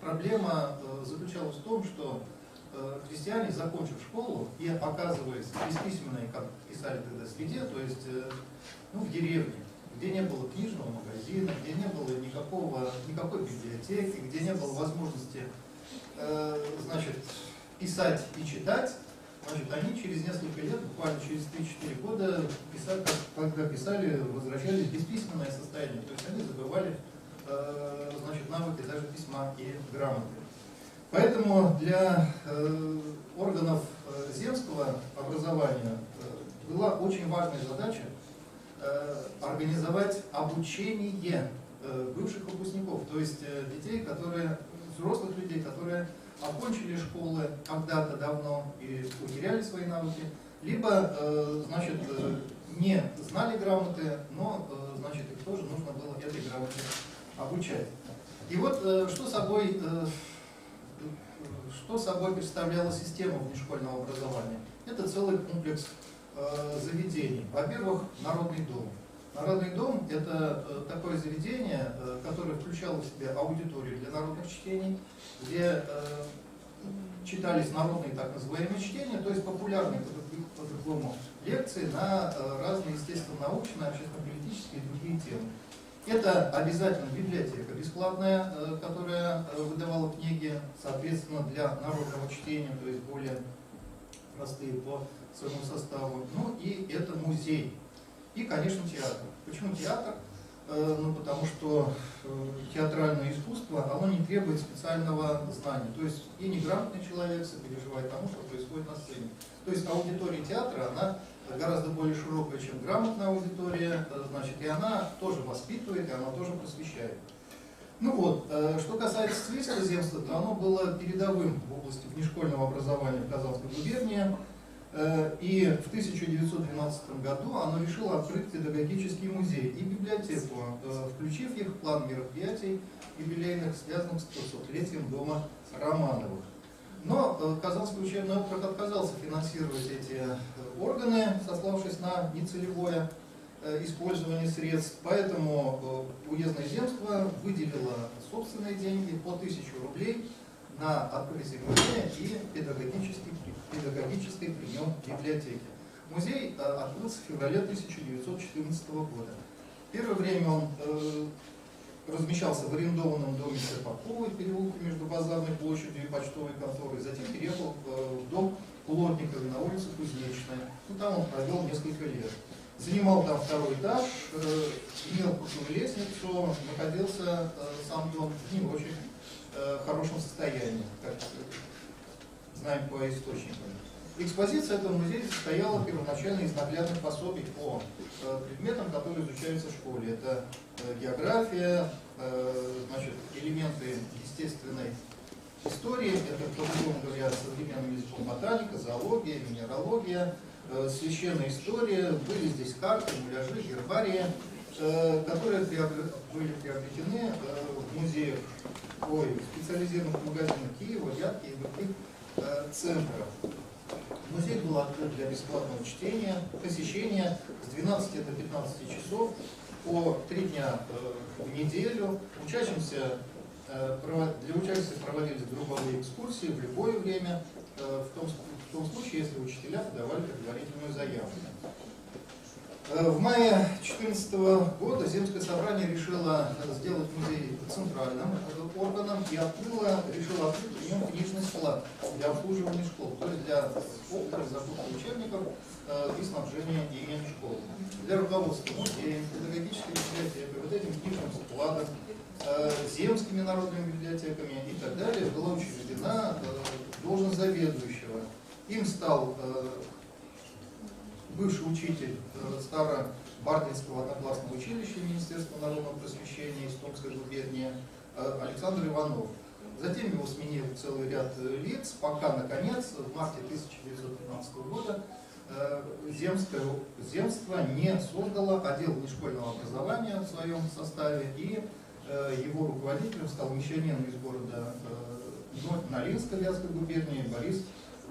проблема заключалась в том, что крестьяне, закончив школу и оказываясь бесписьменной, как писали тогда, среде, то есть в деревне, где не было книжного магазина, где не было никакой библиотеки, где не было возможности значит, писать и читать, значит, они через несколько лет, буквально через 3-4 года, когда писали, возвращались в бесписьменное состояние, то есть они забывали значит, навыки даже письма и грамоты. Поэтому для органов земского образования была очень важная задача организовать обучение бывших выпускников, то есть детей, взрослых людей, которые окончили школы когда-то давно и утеряли свои навыки, либо значит, не знали грамоты, но значит, их тоже нужно было этой грамоте обучать. И вот что собой представляла система внешкольного образования? Это целый комплекс заведений. Во-первых, Народный дом. Народный дом – это такое заведение, которое включало в себя аудиторию для народных чтений, где читались народные так называемые чтения, то есть популярные по-другому лекции на разные естественно-научные, общественно-политические и другие темы. Это обязательно библиотека бесплатная, которая выдавала книги, соответственно, для народного чтения, то есть более простые по своему составу. Ну и это музей. И, конечно, театр. Почему театр? Ну, потому что театральное искусство, оно не требует специального знания. То есть и неграмотный человек сопереживает тому, что происходит на сцене. То есть аудитория театра, она гораздо более широкая, чем грамотная аудитория, значит, и она тоже воспитывает, и она тоже просвещает. Ну вот, что касается Цивильского земства, то оно было передовым в области внешкольного образования в Казанской губернии. И в 1912 году оно решило открыть педагогический музей и библиотеку, включив их в план мероприятий юбилейных, связанных с 300-летием дома Романовых. Но Казанский учебный округ отказался финансировать эти органы, сославшись на нецелевое использование средств, поэтому уездное земство выделило собственные деньги по 1000 рублей на открытие музея и педагогической при нем библиотеки. Музей открылся в феврале 1914 года. Первое время он размещался в арендованном доме Серпаковой в переулке между Базарной площадью и почтовой конторой, затем переехал в дом Плотниковой на улице Кузнечная. Ну, там он провел несколько лет. занимал там второй этаж, имел крутую лестницу, находился сам дом в не очень хорошем состоянии, как знаем по источникам. Экспозиция этого музея состояла первоначально из наглядных пособий по предметам, которые изучаются в школе. Это география, значит, элементы естественной истории, это, по-другому говоря, современным языком, ботаника, зоология, минералогия, священная история. Были здесь карты, муляжи, гербарии, которые были приобретены в музеях, в специализированных магазинах Киева, Вятки и других центров. Музей был открыт для бесплатного чтения, посещения с 12 до 15 часов по 3 дня в неделю. Для учащихся проводились групповые экскурсии в любое время, в том случае, если учителя подавали предварительную заявку. В мае 2014 года Земское собрание решило сделать музей центральным органом и решило открыть в нем книжный склад для обслуживания школ, то есть для закупки учебников и снабжения ими школ. Для руководства музеем, педагогической библиотекой, вот этим книжным складом, земскими народными библиотеками и так далее была учреждена должность заведующего. Им стал бывший учитель Старобардинского одноклассного училища Министерства народного просвещения из Томской губернии Александр Иванов. Затем его сменил целый ряд лиц, пока, наконец, в марте 1915 года земство не создало отдел внешкольного образования в своем составе, и его руководителем стал мещанин из города Нолинска Вятской губернии Борис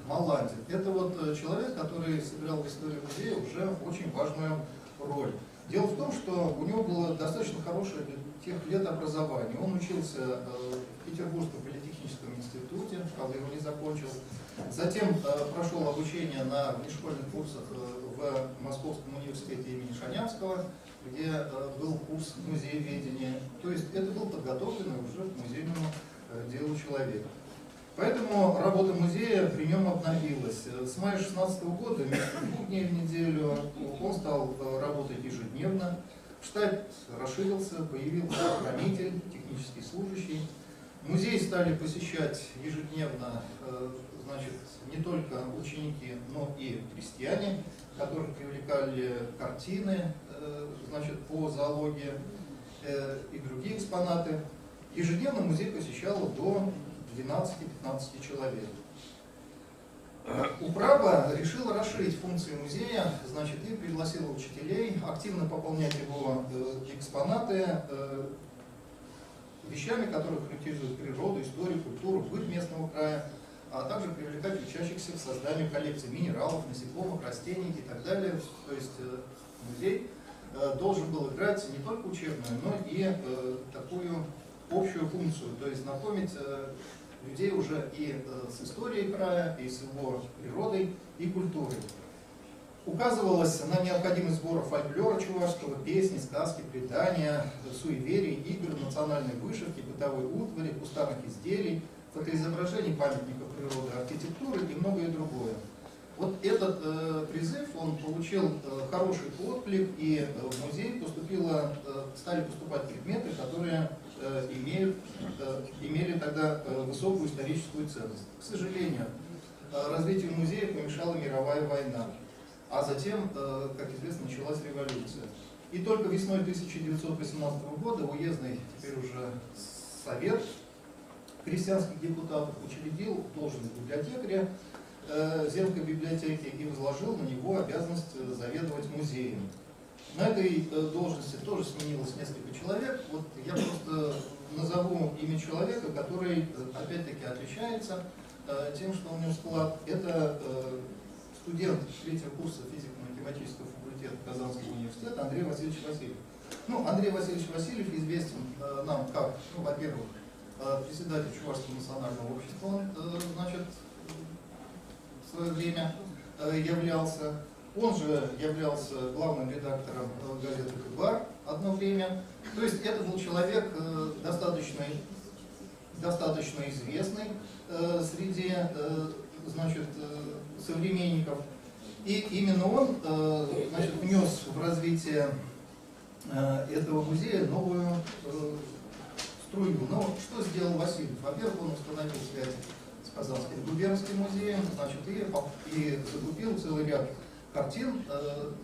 Маландин. Это вот человек, который сыграл в истории музея уже очень важную роль. Дело в том, что у него было достаточно хорошее для тех лет образование. Он учился в Петербургском политехническом институте, правда его не закончил. Затем прошел обучение на внешкольных курсах в Московском университете имени Шанявского, где был курс музееведения. То есть это был подготовленный уже к музейному делу человек. Поэтому работа музея при нем обновилась. С мая 2016 года, вместо 2 дней в неделю, он стал работать ежедневно. Штат расширился, появился хранитель, технический служащий. Музей стали посещать ежедневно, значит, не только ученики, но и крестьяне, которых привлекали картины, значит, по зоологии и другие экспонаты. Ежедневно музей посещало до 12-15 человек. Управа решила расширить функции музея, значит, и пригласила учителей активно пополнять его экспонаты вещами, которые характеризуют природу, историю, культуру, быт местного края, а также привлекать учащихся к созданию коллекций минералов, насекомых, растений и так далее. То есть музей должен был играть не только учебную, но и такую общую функцию, то есть знакомить людей уже и с историей края, и с его природой и культурой. Указывалось на необходимость сбора фольклора чувашского, песни, сказки, предания, суеверий, игр, национальной вышивки, бытовой утвари, кустарных изделий, фотоизображений памятников природы, архитектуры и многое другое. Вот этот призыв, он получил хороший отклик, и в музей стали поступать предметы, которые имели тогда высокую историческую ценность. К сожалению, развитию музея помешала мировая война, а затем, как известно, началась революция. И только весной 1918 года уездный, теперь уже совет крестьянских депутатов учредил должность библиотекаря Земской библиотеки и возложил на него обязанность заведовать музеем. На этой должности тоже сменилось несколько человек. Вот я просто назову имя человека, который опять-таки отличается тем, что у него склад. Это студент 3-го курса физико-математического факультета Казанского университета Андрей Васильевич Васильев. Ну, Андрей Васильевич Васильев известен нам как, ну, во-первых, председатель Чувашского национального общества, он, значит, в свое время являлся. Он же являлся главным редактором газеты «Хабар» одно время. То есть это был человек достаточно известный среди, значит, современников. И именно он значит, внес в развитие этого музея новую струю. Но что сделал Васильев? Во-первых, он установил связь с Казанским губернским музеем, значит, и закупил целый ряд картин,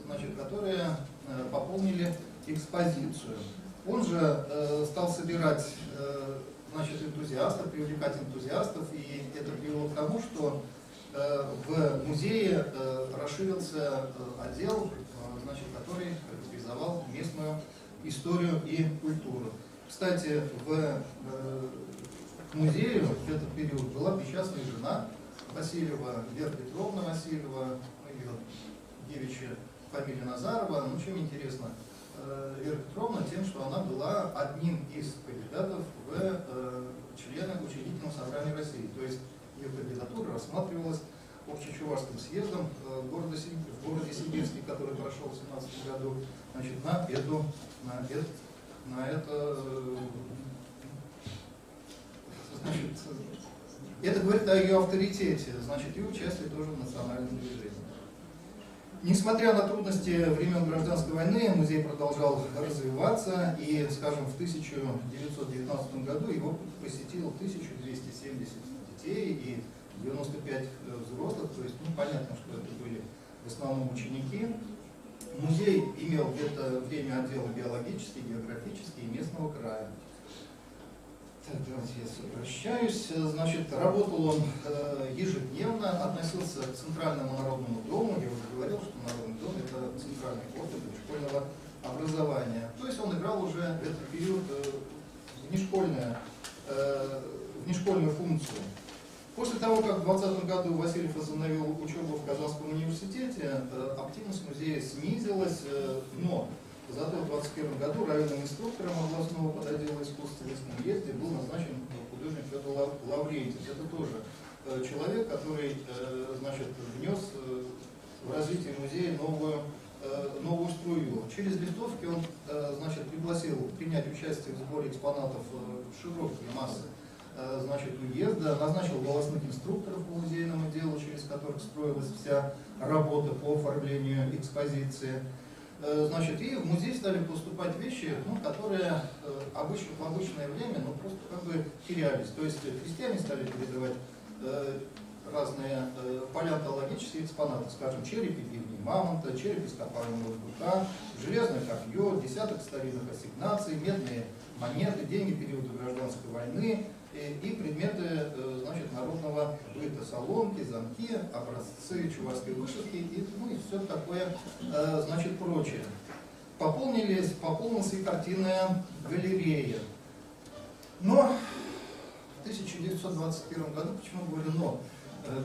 значит, которые пополнили экспозицию. Он же стал собирать значит, энтузиастов, привлекать энтузиастов, и это привело к тому, что в музее расширился отдел, значит, который характеризовал местную историю и культуру. Кстати, в музее в этот период была причастна жена Васильева, Вера Петровна Васильева, ее девичья фамилия Назарова. Ну, чем интересно Вера Петровна? Тем, что она была одним из кандидатов в члены Учредительного собрания России. То есть ее кандидатура рассматривалась общечувашским съездом в городе Сибирске, который прошел в 2017 году, значит, значит, это говорит о ее авторитете, значит, и участии тоже в национальном движении. Несмотря на трудности времен гражданской войны, музей продолжал развиваться, и, скажем, в 1919 году его посетило 1270 детей и 95 взрослых, то есть, ну, понятно, что это были в основном ученики. Музей имел в это время отделы биологические, географические и местного края. Так, давайте я сокращаюсь. Значит, работал он ежедневно, относился к Центральному народному дому. Я уже говорил, что Народный дом – это центральный корпус школьного образования. То есть он играл уже в этот период внешкольную функцию. После того, как в 2020 году Васильев возобновил учебу в Казанском университете, активность музея снизилась, но зато в 2021 году районным инструктором областного подотдела искусств в Советском уезде был назначен художник Федор Лаврентьев. Это тоже человек, который, значит, внес в развитие музея новую струю. Через листовки он, значит, пригласил принять участие в сборе экспонатов широкой массы, значит, уезда, назначил волосных инструкторов по музейному делу, через которых строилась вся работа по оформлению экспозиции. Значит, и в музей стали поступать вещи, ну, которые в обычное время, ну, просто как бы терялись. То есть крестьяне стали передавать разные палеонтологические экспонаты, скажем, череп пивни мамонта, череп ископаемого быка, железное копье, десяток старинных ассигнаций, медные монеты, деньги периода гражданской войны и предметы, значит, народного быта, соломки, замки, образцы чувашской вышивки и, ну, и все такое, значит, прочее. Пополнилась и картинная галерея. Но в 1921 году, почему говорю «но»?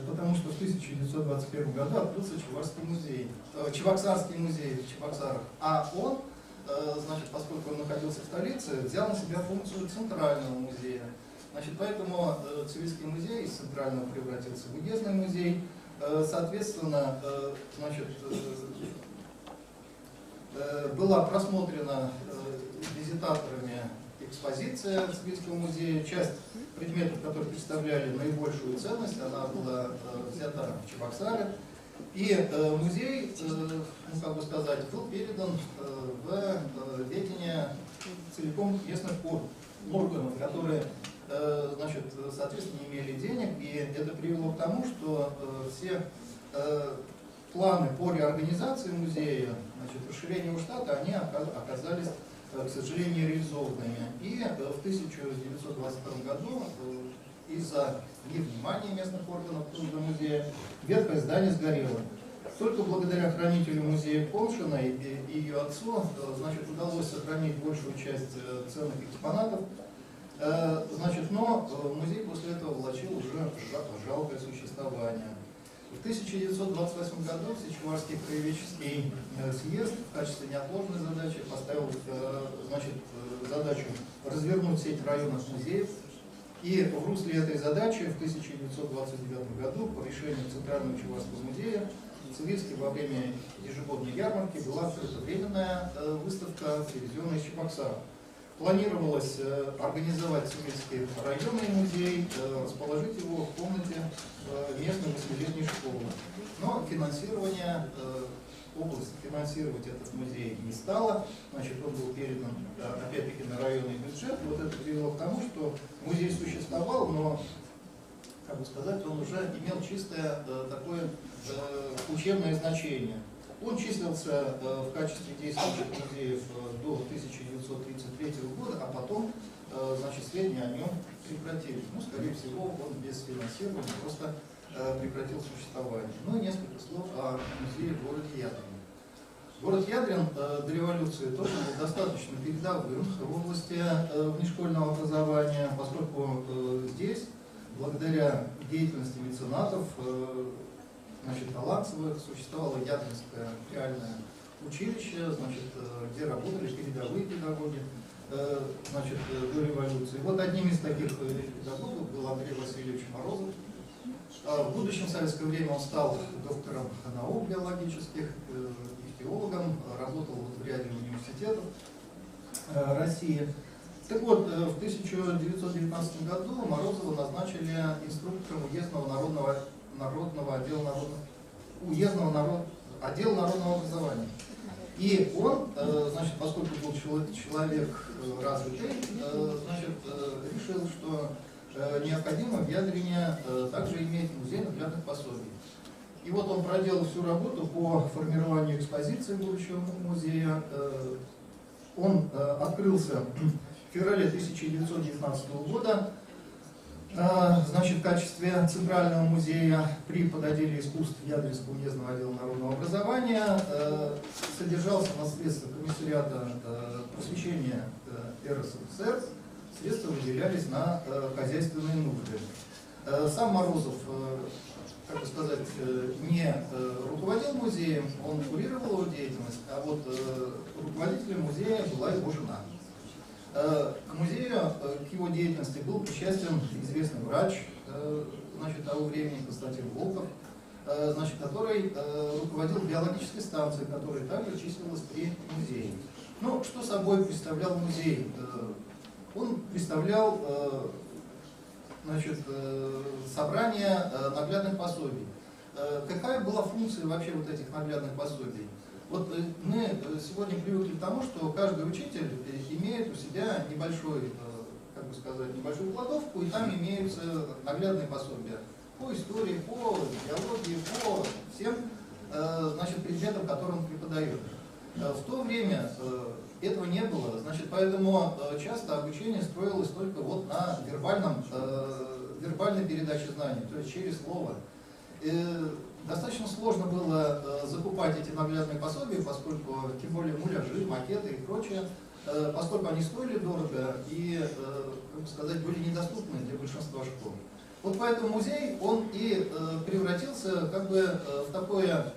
Потому что в 1921 году открылся Чебоксарский музей в Чебоксарах. А он, значит, поскольку он находился в столице, взял на себя функцию центрального музея. Значит, поэтому Цивильский музей из центрального превратился в уездный музей. Соответственно, значит, была просмотрена визитаторами экспозиция Цивильского музея. Часть предметов, которые представляли наибольшую ценность, она была взята в Чебоксаре. И музей, ну, как бы сказать, был передан в ведение целиком местных органов, которые, значит, соответственно, не имели денег. И это привело к тому, что все планы по реорганизации музея, значит, расширению штата, они оказались, к сожалению, реализованными. И в 1922 году из-за невнимания местных органов труда музея ветхое здание сгорело. Только благодаря хранителю музея Коншиной и ее отцу, значит, удалось сохранить большую часть ценных экспонатов. Значит, но музей после этого влачил уже жалкое существование. В 1928 году Всечувашский краеведческий съезд в качестве неотложной задачи поставил, значит, задачу развернуть сеть районных музеев. И в русле этой задачи в 1929 году по решению Центрального Чувашского музея в Цивильске во время ежегодной ярмарки была открыта временная выставка, привезенная из Чебоксар. планировалось организовать Семейский районный музей, расположить его в комнате местной 8-летней школы. Но финансирование, область финансировать этот музей не стала, значит, он был передан опять-таки на районный бюджет. Вот это привело к тому, что музей существовал, но, как бы сказать, он уже имел чистое такое учебное значение. Он числился в качестве действующих музеев до 1933 года, а потом, значит, сведения о нем прекратились. Ну, скорее всего, он без финансирования просто прекратил существование. Ну и несколько слов о музее в городе Ядрин. Город Ядрин до революции тоже был достаточно передовым в области внешкольного образования, поскольку здесь, благодаря деятельности меценатов, значит, Талантцевых, существовало Ядринское реальное училище, значит, где работали передовые педагоги, значит, до революции. Вот одним из таких педагогов был Андрей Васильевич Морозов. В будущем в советское время он стал доктором наук биологических, ихтиологом, работал в ряде университетов России. Так вот, в 1919 году Морозова назначили инструктором отдела народного образования. И он, значит, поскольку был человек развитый, значит, решил, что необходимо в Ядрине также иметь музей наглядных пособий. И вот он проделал всю работу по формированию экспозиции будущего музея. Он открылся в феврале 1919 года, значит, в качестве Центрального музея при подотделе искусств Ядринского уездного отдела народного образования, содержался на средствах комиссариата просвещения РСФСР, средства выделялись на хозяйственные нужды. Сам Морозов, как бы сказать, не руководил музеем, он курировал его деятельность, а вот руководителем музея была его жена. К музею, к его деятельности был причастен известный врач, значит, того времени, Константин Волков, значит, который руководил биологической станцией, которая также числилась при музее. Ну, что собой представлял музей? Он представлял, значит, собрание наглядных пособий. Какая была функция вообще вот этих наглядных пособий? Вот мы сегодня привыкли к тому, что каждый учитель имеет у себя небольшой, как бы сказать, небольшую кладовку, и там имеются наглядные пособия по истории, по биологии, по всем, значит, предметам, которые он преподает. В то время этого не было, значит, поэтому часто обучение строилось только вот на вербальной передаче знаний, то есть через слово. Достаточно сложно было закупать эти наглядные пособия, поскольку, тем более, муляжи, макеты и прочее, поскольку они стоили дорого и, как бы сказать, были недоступны для большинства школ. Вот поэтому музей, он и превратился как бы в такое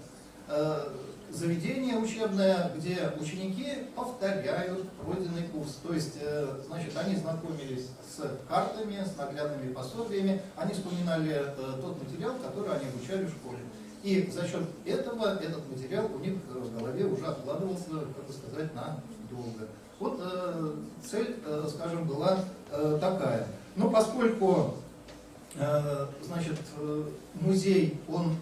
заведение учебное, где ученики повторяют пройденный курс. То есть, значит, они знакомились с картами, с наглядными пособиями, они вспоминали тот материал, который они изучали в школе. И за счет этого этот материал у них в голове уже откладывался, как бы сказать, надолго. Вот цель, скажем, была такая. Но поскольку, значит, музей, он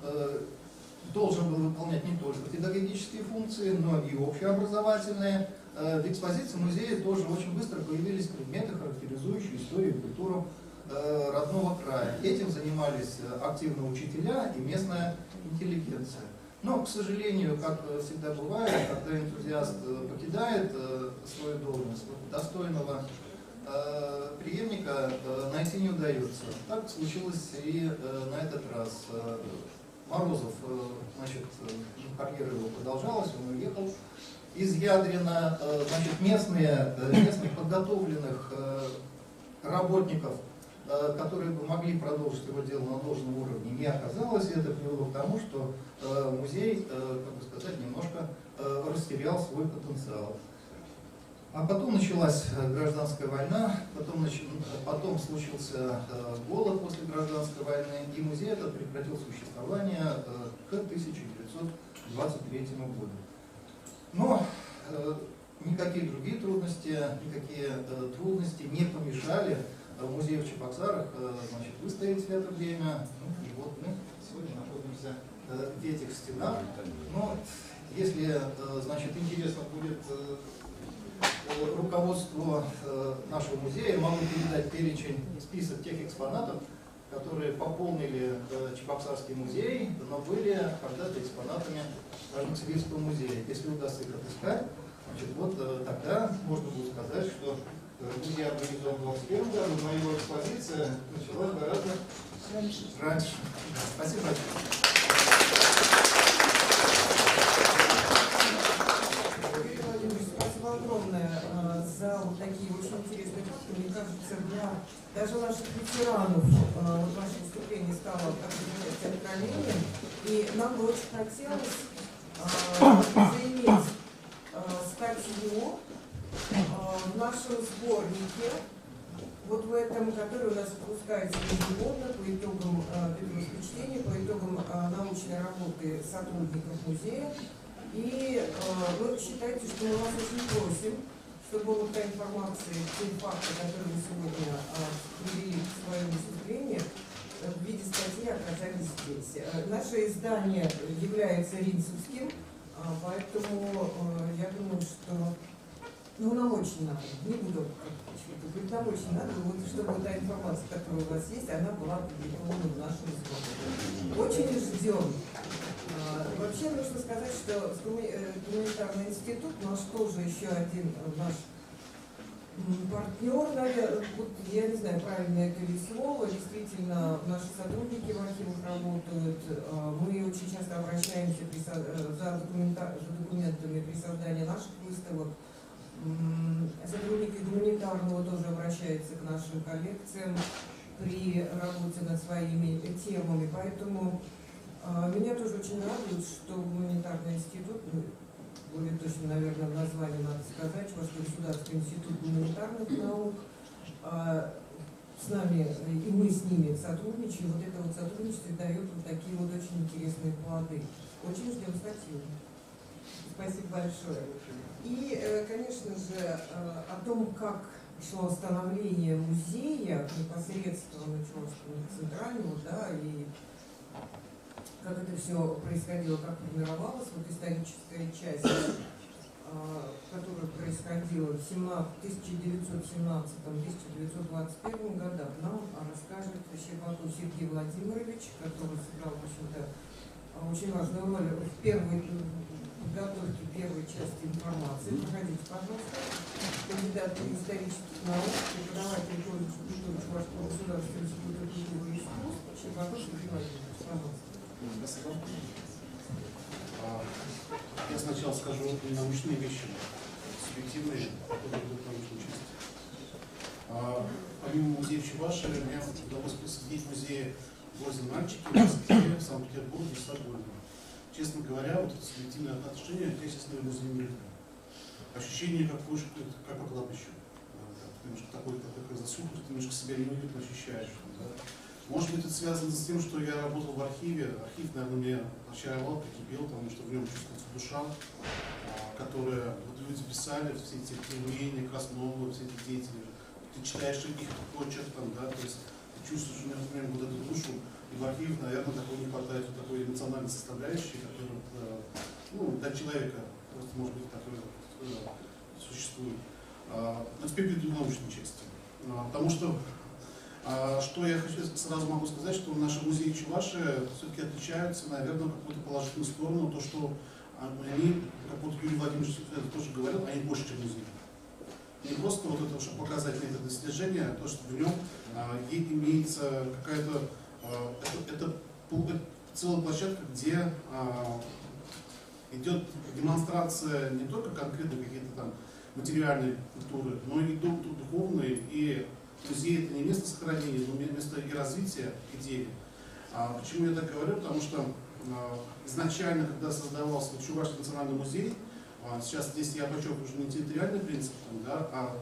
должен был выполнять не только педагогические функции, но и общеобразовательные. В экспозиции музея тоже очень быстро появились предметы, характеризующие историю и культуру родного края. Этим занимались активно учителя и местная интеллигенция. Но, к сожалению, как всегда бывает, когда энтузиаст покидает свою должность, достойного преемника найти не удается. Так случилось и на этот раз. Морозов, значит, карьера его продолжалась, он уехал из Ядрина, значит, местных подготовленных работников, которые бы могли продолжить его дело на должном уровне, не оказалось, и это привело к тому, что музей, как бы сказать, немножко растерял свой потенциал. А потом началась гражданская война, потом случился голод после гражданской войны, и музей этот прекратил существование к 1923 году. Но никакие другие трудности, никакие трудности не помешали музею в Чебоксарах значит, выстоять в это время. Ну, и вот мы сегодня находимся в этих стенах. Но если значит, интересно будет руководству нашего музея, могу передать перечень, список тех экспонатов, которые пополнили Чебоксарский музей, но были когда-то экспонатами Новосибирского музея. Если удастся их отыскать, значит, вот тогда можно будет сказать, что музей организован в 2021 году, но его экспозиция началась гораздо раньше. Спасибо большое. Спасибо огромное за вот такие очень интересные факты. Мне кажется, для даже наших ветеранов вот ваше выступление стало откровением. И нам бы очень хотелось заиметь статью в нашем сборнике, вот в этом, который у нас выпускается ежегодно по итогам впечатлений, по итогам научной работы сотрудников музея. И вы считаете, что мы вас очень просим, чтобы вот та информация, те факты, которые вы сегодня привели в своем выступлении, в виде статьи оказались здесь. Наше издание является ринцевским, поэтому я думаю, что нам очень надо, не буду говорить, нам очень надо, вот, чтобы та информация, которая у вас есть, она была опубликована в нашем сборнике. Очень ждем. Вообще нужно сказать, что гуманитарный институт наш тоже еще один наш партнер, наверное, вот, я не знаю, правильно это ли слово, действительно, наши сотрудники в архивах работают, мы очень часто обращаемся за документами при создании наших выставок, сотрудники гуманитарного тоже обращаются к нашим коллекциям при работе над своими темами, поэтому меня тоже очень радует, что гуманитарный институт, более точно, наверное, в названии надо сказать, Чувашский государственный институт гуманитарных наук, с нами, и мы с ними сотрудничаем, вот это вот сотрудничество дает вот такие вот очень интересные плоды. Очень ждем статью. Спасибо большое. И, конечно же, о том, как шло становление музея непосредственно Чувашского центрального, да, и как это все происходило, как формировалась вот историческая часть, которая происходила в 1917-1921 годах, нам расскажет Щербаков Сергей Владимирович, который сыграл, в общем-то, очень важную роль в первой подготовке первой части информации. Проходите, пожалуйста. Кандидат исторических наук, преподаватель культуры Чувашского государственного института культуры и искусств, Щербаков Сергей Владимирович, пожалуйста. Спасибо. Я сначала скажу научные вещи, субъективные, которые будут в научной части. Помимо музея в Чувашии, мне удалось посетить музеи в Грозном-Нальчике, в Москве, в Санкт-Петербурге и Стокгольме. Честно говоря, вот это субъективное отношение, я, честно, музей не люблю. Ощущение, как по кладбищу. Ты немножко такой засух, ты немножко себя неуютно ощущаешь. Да? Может быть, это связано с тем, что я работал в архиве. Архив, наверное, меня очаровал, прикипел, потому что в нем чувствуется душа, которая вот люди писали, все эти Евгения, Краснова, все эти деятели. Ты читаешь их почерк, там, да, то есть ты чувствуешь в нем вот эту душу. И в архиве, наверное, такого не хватает, вот такой эмоциональной составляющей, которая, для человека просто, может быть, такое существует. Но теперь перейду к научной части. Потому что я сразу могу сказать, что наши музеи Чувашии все-таки отличаются, наверное, какую-то положительную сторону, то, что они, как вот Юрий Владимирович тоже говорил, они больше, чем музей. Не просто вот это, чтобы показать это достижение, а то, что в нем имеется какая-то, это целая площадка, где идет демонстрация не только конкретно какие-то там материальной культуры, но и духовной, и музей это не место сохранения, но место и развития идеи. Почему я так говорю? Потому что изначально, когда создавался Чувашский национальный музей, сейчас здесь я подчеркиваю уже не территориальный принцип, да, а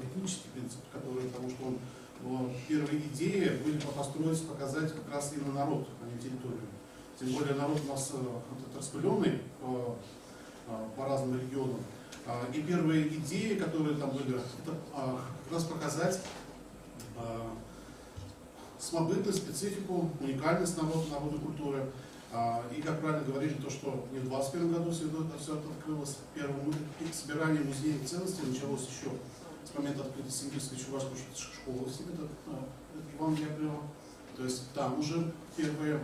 этнический принцип, потому что первые идеи были построить, показать как раз именно народ, а не территорию. Тем более народ у нас распыленный по разным регионам. И первые идеи, которые там были, это как раз показать самобытность, специфику, уникальность народной культуры. И, как правильно говорили, то, что не в 2021 году все это открылось. Первое собирание музейных ценностей началось еще с момента открытия Симбирской чувашской учительской школы Ивана Яковлева. То есть там уже первые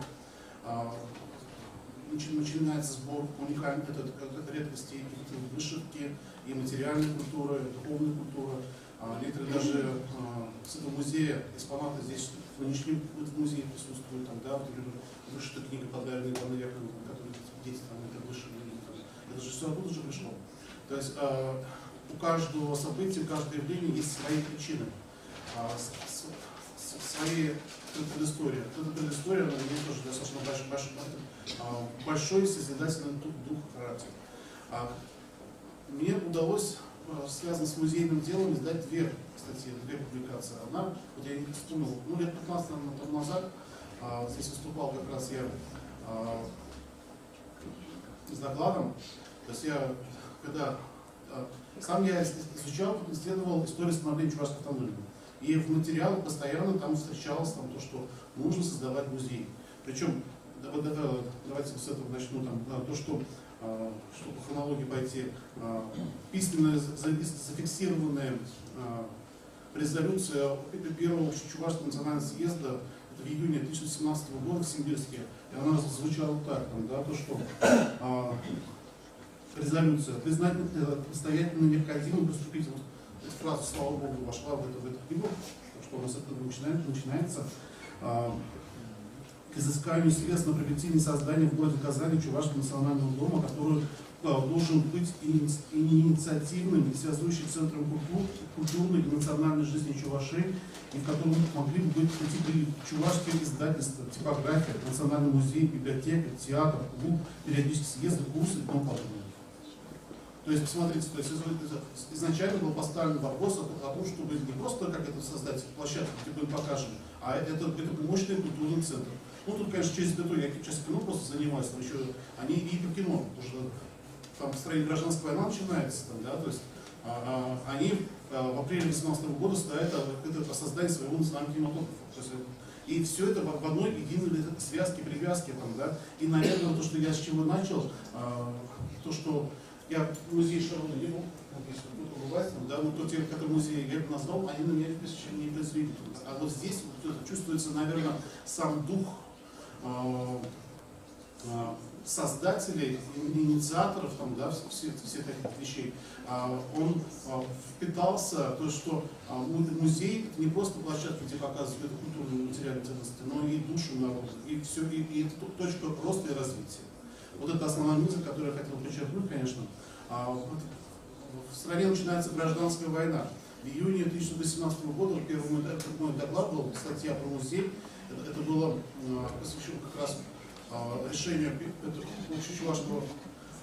начинается сбор уникальных редкостей и вышивки, и материальной культуры, и духовной культуры. Некоторые даже с этого музея экспонаты здесь в нынешнем музее присутствуют. Там, да, вышита книга, подаренная Ивану Яковлеву, которую дети там это вышили. Это же все оттуда же пришло. То есть у каждого события, у каждого явления есть свои причины, свои предыстории. Эта предыстория, она имеет тоже достаточно большой созидательный дух и характер. Мне удалось, связано с музейным делом, издать две статьи, две публикации. Одна, вот я не вспомнил, лет 15 назад здесь выступал как раз я с докладом. То есть я, когда сам я изучал, исследовал историю становления чувашской автономии. И в материалах постоянно там встречалось то, что нужно создавать музей. Причем, давайте с этого начну, то, что чтобы по хронологии пойти, письменно зафиксированная резолюция первого Чувашского национального съезда в июне 2017 года в Симбирске, и она звучала так, то, что резолюция признать настоятельно необходимо приступить, вот эта фраза, слава Богу, вошла в эту книгу, что у нас это начинается, к изысканию средств на привлечение создания в городе Казани Чувашского национального дома, который должен быть инициативным и связующим центром культурной и национальной жизни Чувашей, и в котором могли бы быть чувашские издательства, типография, национальный музей, библиотека, театр, клуб, периодические съезды, курсы и тому подобное. То есть, посмотрите, то есть изначально был поставлен вопрос о том, чтобы не просто как это создать площадку, где мы покажем, а это мощный культурный центр. Ну, тут, конечно, через это я сейчас кино просто занимаюсь, но еще они и по кино, потому что там в стране гражданская война начинается, то есть они в апреле 2018 года стоят о создании своего национального кинематографа. И все это в одной единой связке, привязке. И, наверное, то, что я с чего начал, то, что я музей Шарона не был, но то те, которые музей я назвал, они на меня не произвели. А вот здесь чувствуется, наверное, сам дух создателей, инициаторов всех этих вещей. Он впитался, то, что музей это не просто площадка, где показывают эту культурную материальную ценность, но и душу народа, и все, и это точка роста и развития. Вот это основная мысль, которую я хотел подчеркнуть, конечно. В стране начинается гражданская война. В июне 1918 года первый мой доклад был, статья про музей. Это было посвящено как раз решению Общечувашского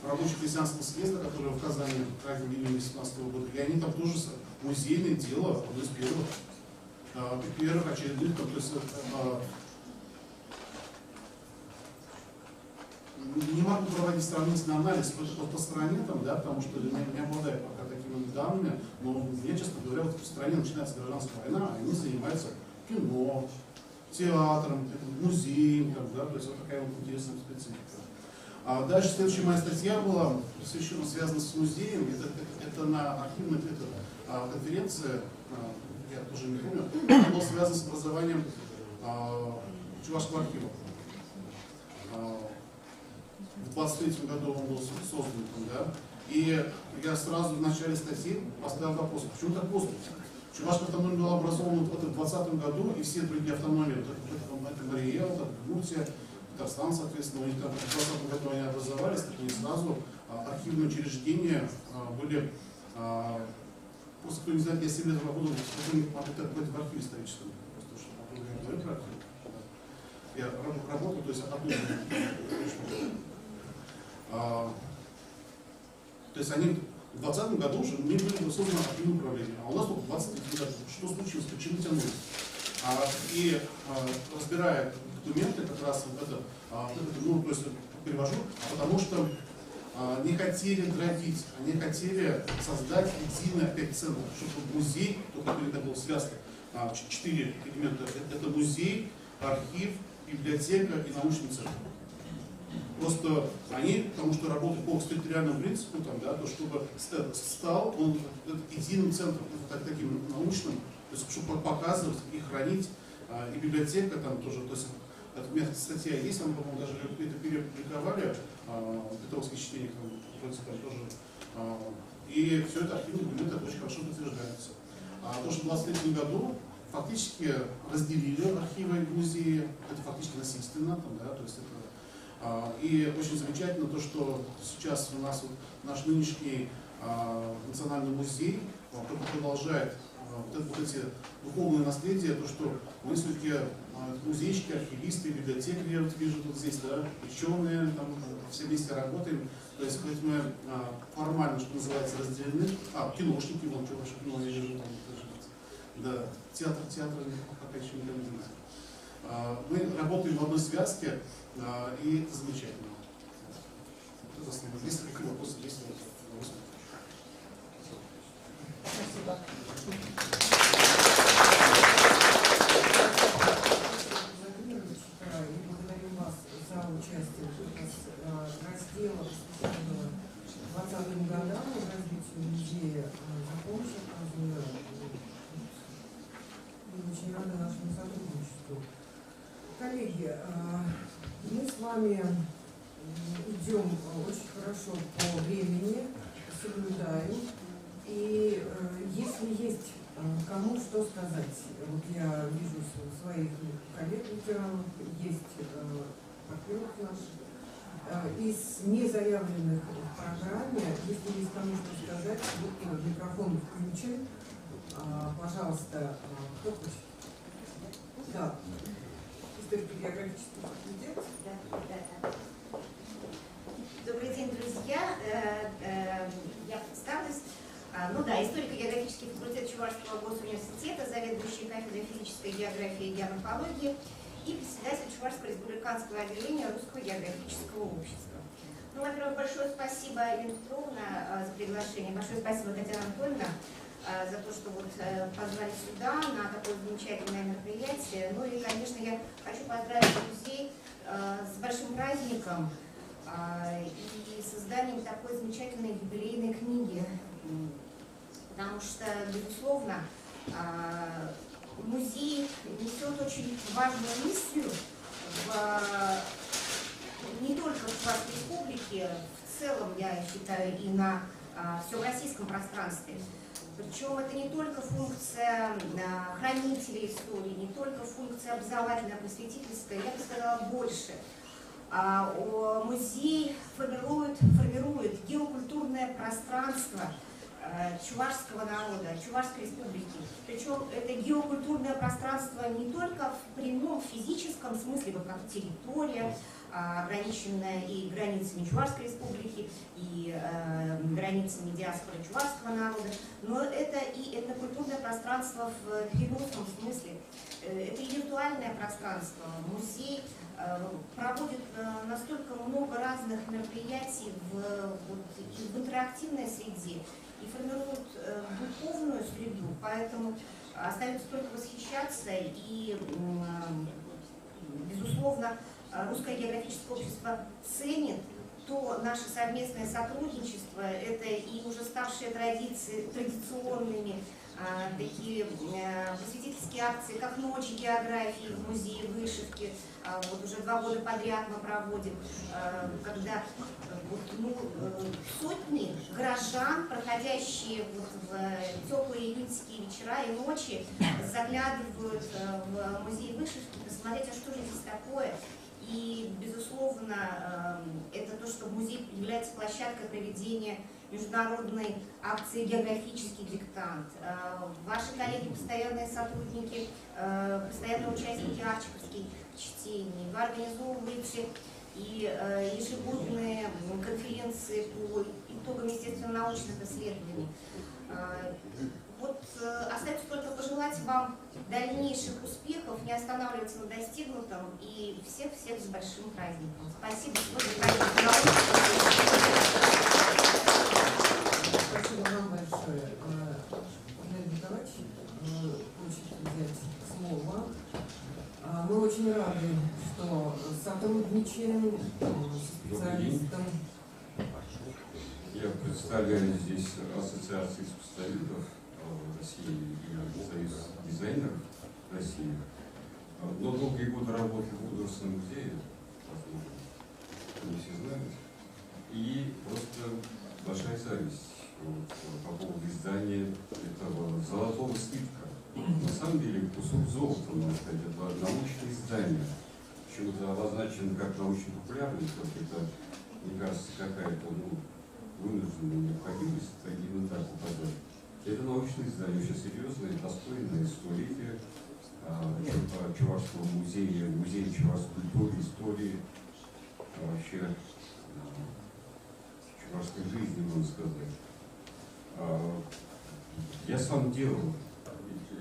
рабоче-крестьянского съезда, которое в Казани в июне 1918 года. И они там тоже музейное дело, одно из первых очередных, то есть не могу проводить сравнительный анализ по стране, потому что не обладаю пока такими данными, но мне, честно говоря, в стране начинается гражданская война, а они занимаются кино, театром, музеем, то есть вот такая вот интересная специфика. Дальше следующая моя статья была посвящена, связана с музеем, это на архивной конференции, я тоже не помню, это было связано с образованием Чувашского архива. В 23 году он был создан, и я сразу в начале статьи поставил вопрос, почему так поздно? Чувашская автономия была образована в 2020 году, и все другие автономии, это Мария, это Удмуртия, Татарстан, соответственно, у них там в 2020 году они образовались, так они сразу архивные учреждения были, просто кто не знает, я 7 лет работал в архиве историческом, просто чтобы я говорю про архив. Я работаю, то есть оттуда. То есть они в 2020 году уже не были созданы архивное управление, а у нас только в 2023 году. Что случилось, почему тянулось? И разбирая документы, как раз то есть перевожу, потому что не хотели дробить, они хотели создать единый опять центр, чтобы музей, только это была связка, 4 элемента, это музей, архив, библиотека и научный центр. Просто они, потому что работают по территориальному принципу, там, да, то чтобы стал он единым центром, таким научным, то есть, чтобы показывать и хранить, и библиотека там тоже, то есть, эта статья есть, там, по-моему, даже это перепубликовали, Петровские чтения, там тоже, и все это архивные документы очень хорошо подтверждается. А то, что в 2023 году фактически разделили архивы и музеи, это фактически насильственно, там, да, то есть это. И очень замечательно то, что сейчас у нас вот наш нынешний национальный музей продолжает вот эти духовные наследия, то, что мы все-таки музейщики, архивисты, библиотекари, я вот вижу тут здесь, да, ученые, там, все вместе работаем. То есть хоть мы формально, что называется, разделены, киношники, вон, что ваше кино, я вижу, там, да, театр, пока еще не знаю. Мы работаем в одной связке, и это замечательно. Если какие вопросы есть, Спасибо. И благодарю вас за участие в разделе, посвященного 20-м годам развитию музея. Закончил, и очень рада нашему сотрудничеству. Коллеги, мы с вами идем очень хорошо по времени, соблюдаем. И если есть кому что сказать, вот я вижу своих коллег ветеранов, есть партнеров наших, из незаявленных в программе, если есть кому что сказать, вот микрофон включен. Пожалуйста, кто хочет? Да. Историко-географический факультет. Да. Добрый день, друзья. Я представлюсь. Историко-географический факультет Чувашского госуниверситета, заведующий кафедрой физической географии и геоморфологии и председатель Чувашского республиканского отделения Русского географического общества. Во-первых, большое спасибо, Елена Петровна, за приглашение. Большое спасибо, Татьяна Анатольевна, за то, что позвали сюда на такое замечательное мероприятие. Ну и, конечно, я хочу поздравить музей с большим праздником и созданием такой замечательной юбилейной книги. Потому что, безусловно, музей несет очень важную миссию не только в Чувашской республике, в целом, я считаю, и на всем российском пространстве. Причем это не только функция хранителей истории, не только функция образовательная, просветительская, я бы сказала, больше. Музей формирует геокультурное пространство чувашского народа, Чувашской республики. Причем это геокультурное пространство не только в прямом физическом смысле, вот как территория, ограниченная и границами Чувашской республики, и границами диаспоры чувашского народа, но это и этнокультурное пространство в переносном смысле. Это и виртуальное пространство. Музей проводит настолько много разных мероприятий в интерактивной среде и формирует духовную среду, поэтому остается только восхищаться и, безусловно, Русское географическое общество ценит то наше совместное сотрудничество, это и уже ставшие традиционными такие просветительские акции, как ночи географии в музее вышивки. Вот уже 2 года подряд мы проводим, когда сотни горожан, проходящие в теплые июньские вечера и ночи, заглядывают в музей вышивки, посмотреть, а что же здесь такое. И, безусловно, это то, что музей является площадкой проведения международной акции «Географический диктант». Ваши коллеги, постоянные сотрудники, постоянные участники арчиковских чтений, вы организовываете и ежегодные конференции по итогам естественно-научных исследований. Вот остается только пожелать вам дальнейших успехов, не останавливаться на достигнутом, и всех-всех с большим праздником. Спасибо. Спасибо вам большое. Леонид Николаевич хочет взять слово. Мы очень рады, что сотрудничаем с специалистом. Я представляю здесь Ассоциацию специалистов России и Союз дизайнеров России. Но долгие годы работы в художественном музее, возможно, не все знают. И просто большая зависть по поводу издания этого золотого слитка. На самом деле кусок золота, можно сказать, это научное издание. Почему-то обозначено как научно-популярный, это, мне кажется, какая-то вынужденная необходимость, именно так указать. Это научное издание, очень серьезное, достойное столетие Чувашского музея, музея чувашской культуры, истории, вообще чувашской жизни, можно сказать. Я сам делал,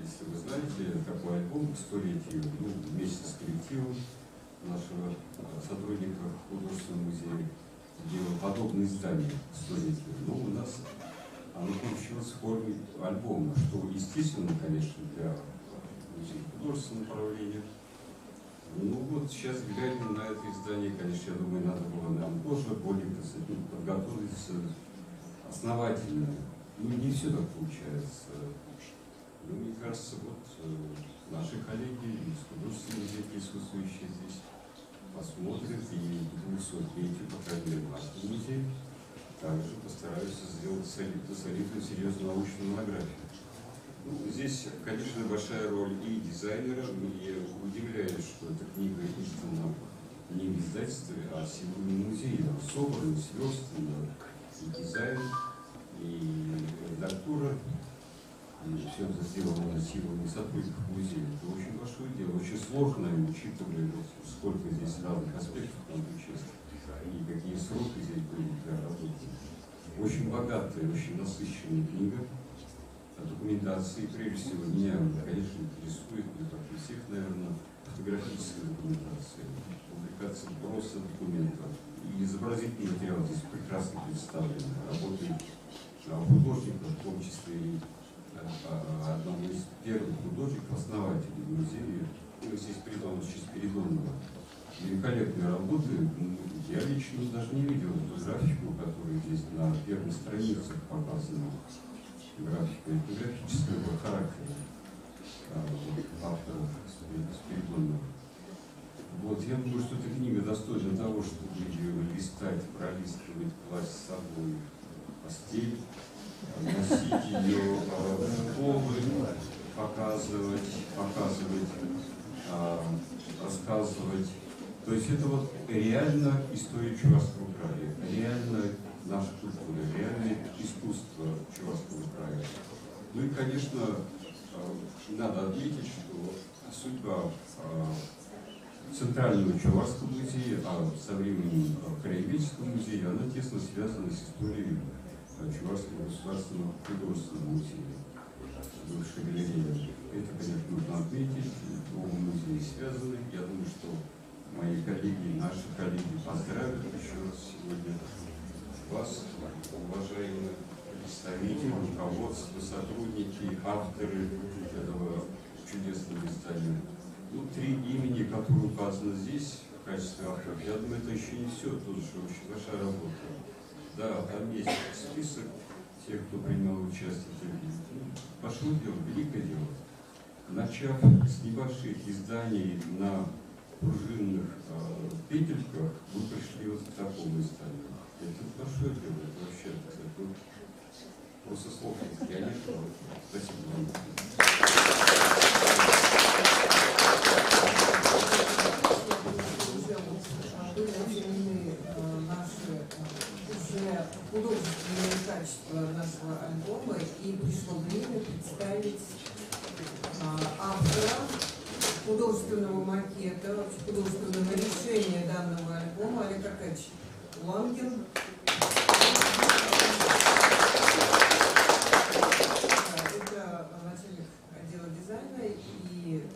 если вы знаете, такой альбом к столетию, вместе с коллективом нашего сотрудника художественного музея, делал подобное издание к столетию. Но у нас оно получилось в форме альбома, что естественно, конечно, для художественного направления. Ну вот сейчас, глядя на это издание, конечно, я думаю, надо было нам тоже более подготовиться основательно. Не все так получается. Но мне кажется, вот наши коллеги из художественного музея, присутствующие здесь, посмотрят и к 200-летию, по крайней мере, нашего музея, также постараются сделать солидную, серьезную научную монографию. Здесь, конечно, большая роль и дизайнера. Мне удивляет, что эта книга издана не в издательстве, а сегодня в музее. Собрана, сверстана, и дизайн, и редактура. И все это сделано силами сотрудников музея. Это очень большое дело, очень сложно, учитывая, сколько здесь разных аспектов надо учесть, и какие сроки здесь были для работы. Очень богатая, очень насыщенная книга документации. Прежде всего, меня, конечно, интересует, как и всех, наверное, фотографическая документация, публикация просто документов. И изобразительный материал здесь прекрасно представлен. Работы художников, в том числе и одного из первых художников, основателей музея, здесь Спиридонова. Великолепные работы. Я лично даже не видел эту графику, которая здесь на первых страницах показана. Графического характера авторов Спиридонова. Вот, я думаю, что эта книга достойна того, чтобы ее листать, пролистывать, класть с собой в постель, носить ее в школы, показывать, рассказывать. То есть это вот реально история Чувашского края, реально наша культура, реальное искусство Чувашского края. Ну и, конечно, надо отметить, что судьба Центрального Чувашского музея, а со временем Краеведческого музея, она тесно связана с историей Чувашского государственного художественного музея, бывшей галереи. Это, конечно, нужно отметить, оба музея связаны. Я думаю, что мои коллеги, наши коллеги поздравят еще раз сегодня вас, уважаемые представители, руководство, сотрудники, авторы этого чудесного издания. Ну, 3 имени, которые указаны здесь в качестве авторов, я думаю, это еще не все, тут же очень большая работа. Да, там есть список тех, кто принимал участие. Пошло дело, великое дело. Начав с небольших изданий на пружинных петельках, вы пришли вот к такому изданию. Это большое дело, это вообще, это просто слов я не знаю. Спасибо вам. Были оценены наши уже художественные качества нашего альбома, и пришло время представить автора художественного макета, вообще художественного решения данного альбома Олег Аркадьевич Лангин. Это начальник отдела дизайна, и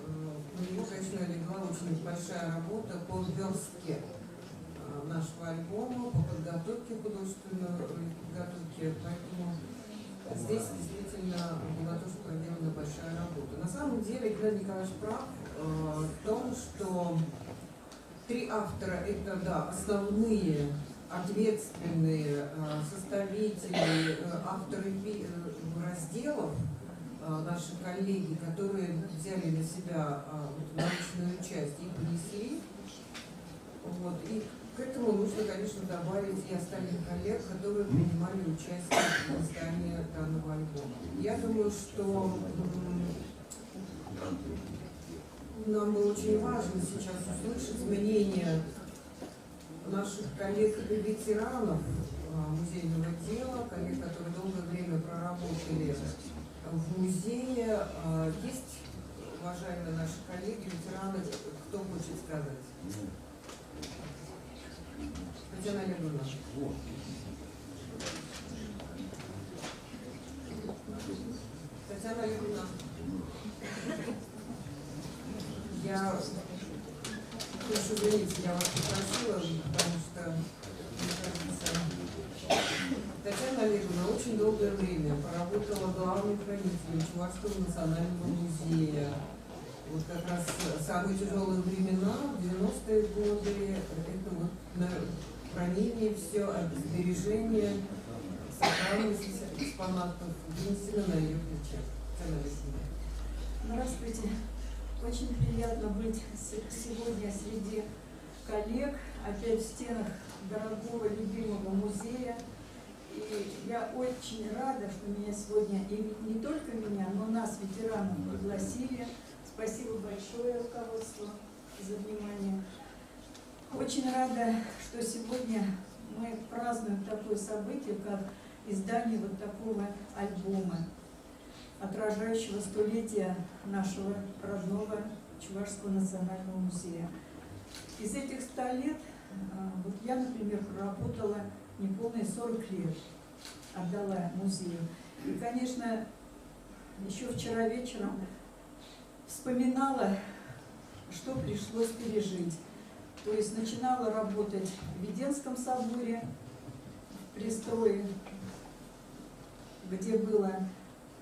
на него, конечно, легла очень большая работа по верстке нашего альбома, по подготовке художественной подготовке, поэтому здесь действительно была тоже проделана большая работа. На самом деле Геннадий Николаевич прав в том, что 3 автора – это, да, основные, ответственные составители, авторы разделов, наши коллеги, которые взяли на себя научную часть и понесли. Вот. И к этому нужно, конечно, добавить и остальных коллег, которые принимали участие в издании данного альбома. Я думаю, что нам было очень важно сейчас услышать мнение наших коллег-ветеранов музейного дела, коллег, которые долгое время проработали в музее. Есть, уважаемые наши коллеги, ветераны, кто хочет сказать? Татьяна Олеговна. Татьяна Олеговна. Я прошу извините, я вас попросила, потому что, мне кажется, Татьяна Олеговна очень долгое время поработала главным хранителем Чувашского национального музея. Вот как раз самые тяжелые времена, в 90-е годы, это вот на хранение все, сбережение, сохранность экспонатов вынесено на ее плечах. Здравствуйте. Очень приятно быть сегодня среди коллег, опять в стенах дорогого, любимого музея. И я очень рада, что меня сегодня, и не только меня, но нас, ветеранов, пригласили. Спасибо большое руководству за внимание. Очень рада, что сегодня мы празднуем такое событие, как издание вот такого альбома, отражающего столетие нашего родного Чувашского национального музея. Из этих 100 лет, вот я, например, проработала неполные 40 лет, отдала музею. И, конечно, еще вчера вечером вспоминала, что пришлось пережить. То есть начинала работать в Веденском соборе, в пристрое, где было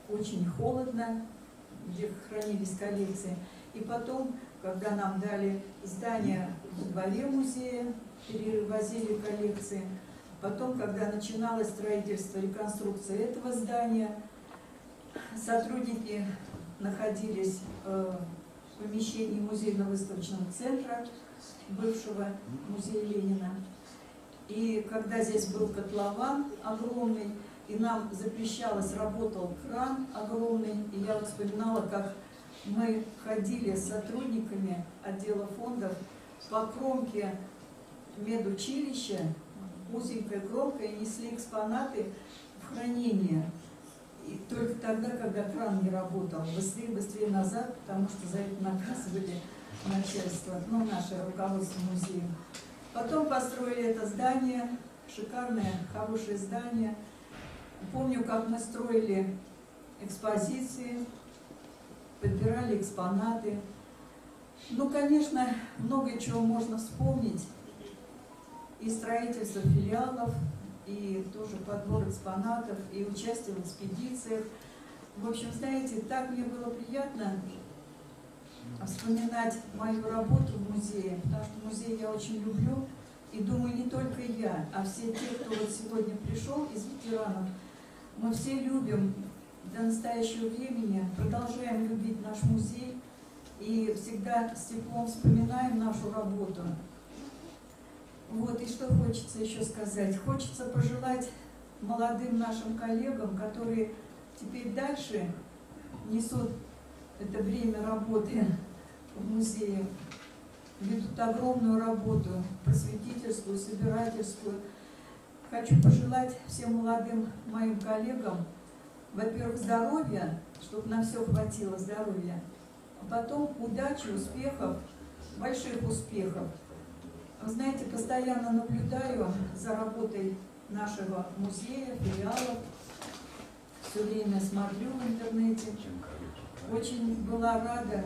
очень холодно, где хранились коллекции. И потом, когда нам дали здание в дворе музея, перевозили коллекции. Потом, когда начиналось строительство, реконструкция этого здания, сотрудники находились в помещении музейно-выставочного центра бывшего музея Ленина. И когда здесь был котлован огромный, и нам запрещалось, работал кран огромный, и я вот вспоминала, как мы ходили с сотрудниками отдела фондов по кромке медучилища, узенькой кромкой, и несли экспонаты в хранение. И только тогда, когда кран не работал, быстрее назад, потому что за это наказывали начальство, ну, наше руководство музея. Потом построили это здание, шикарное, хорошее здание. Помню, как мы строили экспозиции, подбирали экспонаты. Ну, конечно, много чего можно вспомнить. И строительство филиалов, и тоже подбор экспонатов, и участие в экспедициях. В общем, знаете, так мне было приятно вспоминать мою работу в музее, потому что музей я очень люблю. И думаю, не только я, а все те, кто вот сегодня пришел из ветеранов, мы все любим до настоящего времени, продолжаем любить наш музей и всегда с теплом вспоминаем нашу работу. Вот, и что хочется еще сказать? Хочется пожелать молодым нашим коллегам, которые теперь дальше несут это время работы в музее, ведут огромную работу, просветительскую, собирательскую. Хочу пожелать всем молодым моим коллегам, во-первых, здоровья, чтобы на все хватило здоровья, потом удачи, успехов, больших успехов. Вы знаете, постоянно наблюдаю за работой нашего музея, филиалов, все время смотрю в интернете. Очень была рада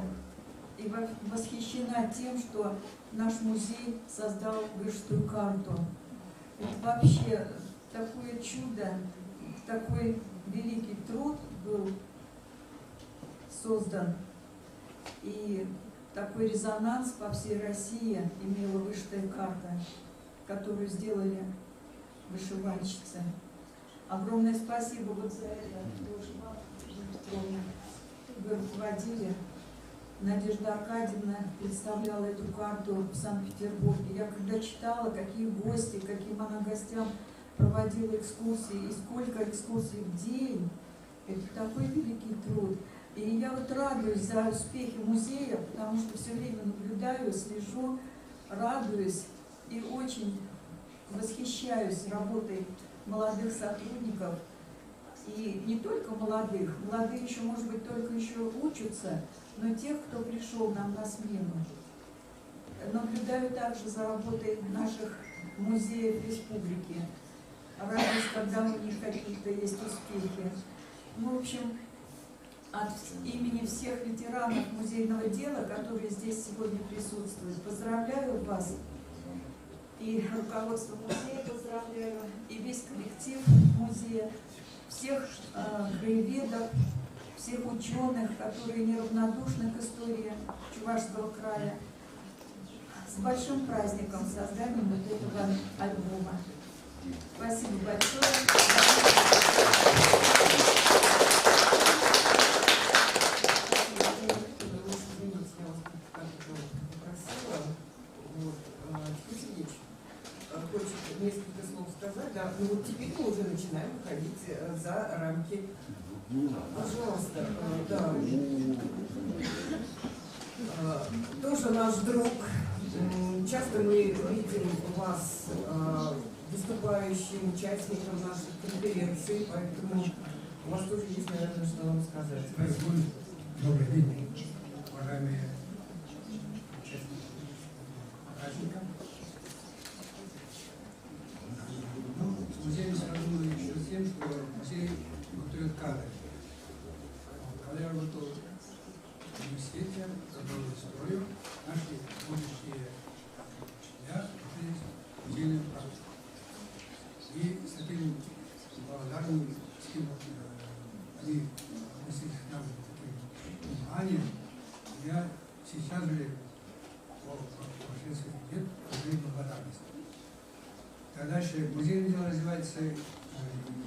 и восхищена тем, что наш музей создал вышитую карту. Это вообще такое чудо, такой великий труд был создан. И такой резонанс по всей России имела вышитая карта, которую сделали вышивальщицы. Огромное спасибо вот за это. Вы руководили. Надежда Аркадьевна представляла эту карту в Санкт-Петербурге. Я когда читала, какие гости, каким она гостям проводила экскурсии, и сколько экскурсий в день, это такой великий труд. И я вот радуюсь за успехи музея, потому что все время наблюдаю, слежу, радуюсь и очень восхищаюсь работой молодых сотрудников. И не только молодых, молодые еще, может быть, только еще учатся, но тех, кто пришел нам на смену. Наблюдаю также за работой наших музеев республики. Радуюсь, когда у них какие-то есть успехи. Ну, в общем, от имени всех ветеранов музейного дела, которые здесь сегодня присутствуют, поздравляю вас. И руководство музея поздравляю, и весь коллектив музея, всех краеведов, всех ученых, которые неравнодушны к истории Чувашского края. С большим праздником созданием вот этого альбома. Спасибо большое. Хочет несколько слов сказать, да, ну вот теперь мы уже начинаем выходить за рамки. Пожалуйста, да. Тоже наш друг. Часто мы видим вас выступающим участником наших конференций, поэтому у вас тоже есть, наверное, что вам сказать. Добрый день, уважаемые участники праздника. Музей связан еще с тем, что музей готовит кадры. Когда я работал в университете, забрал историю, наши будущие учителя учились в музейную практику. И с таким благодарностью они относились к нам таким вниманием. Я сейчас же по прошедших лет уже благодарность. Дальше музейное дело развивается в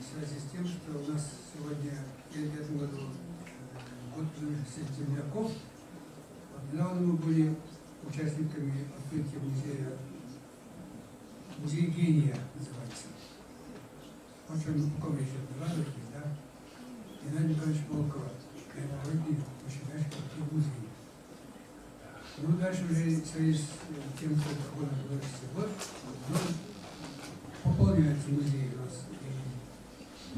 связи с тем, что у нас сегодня, в этом году, год земляков. Недавно мы были участниками открытия музея, музей гения называется. Очень помните, радуетесь, да? Геннадий Николаевич Волкова, очень большой музей. Ну, дальше уже в связи с тем, что это ходом 20 год, пополняется музей у нас и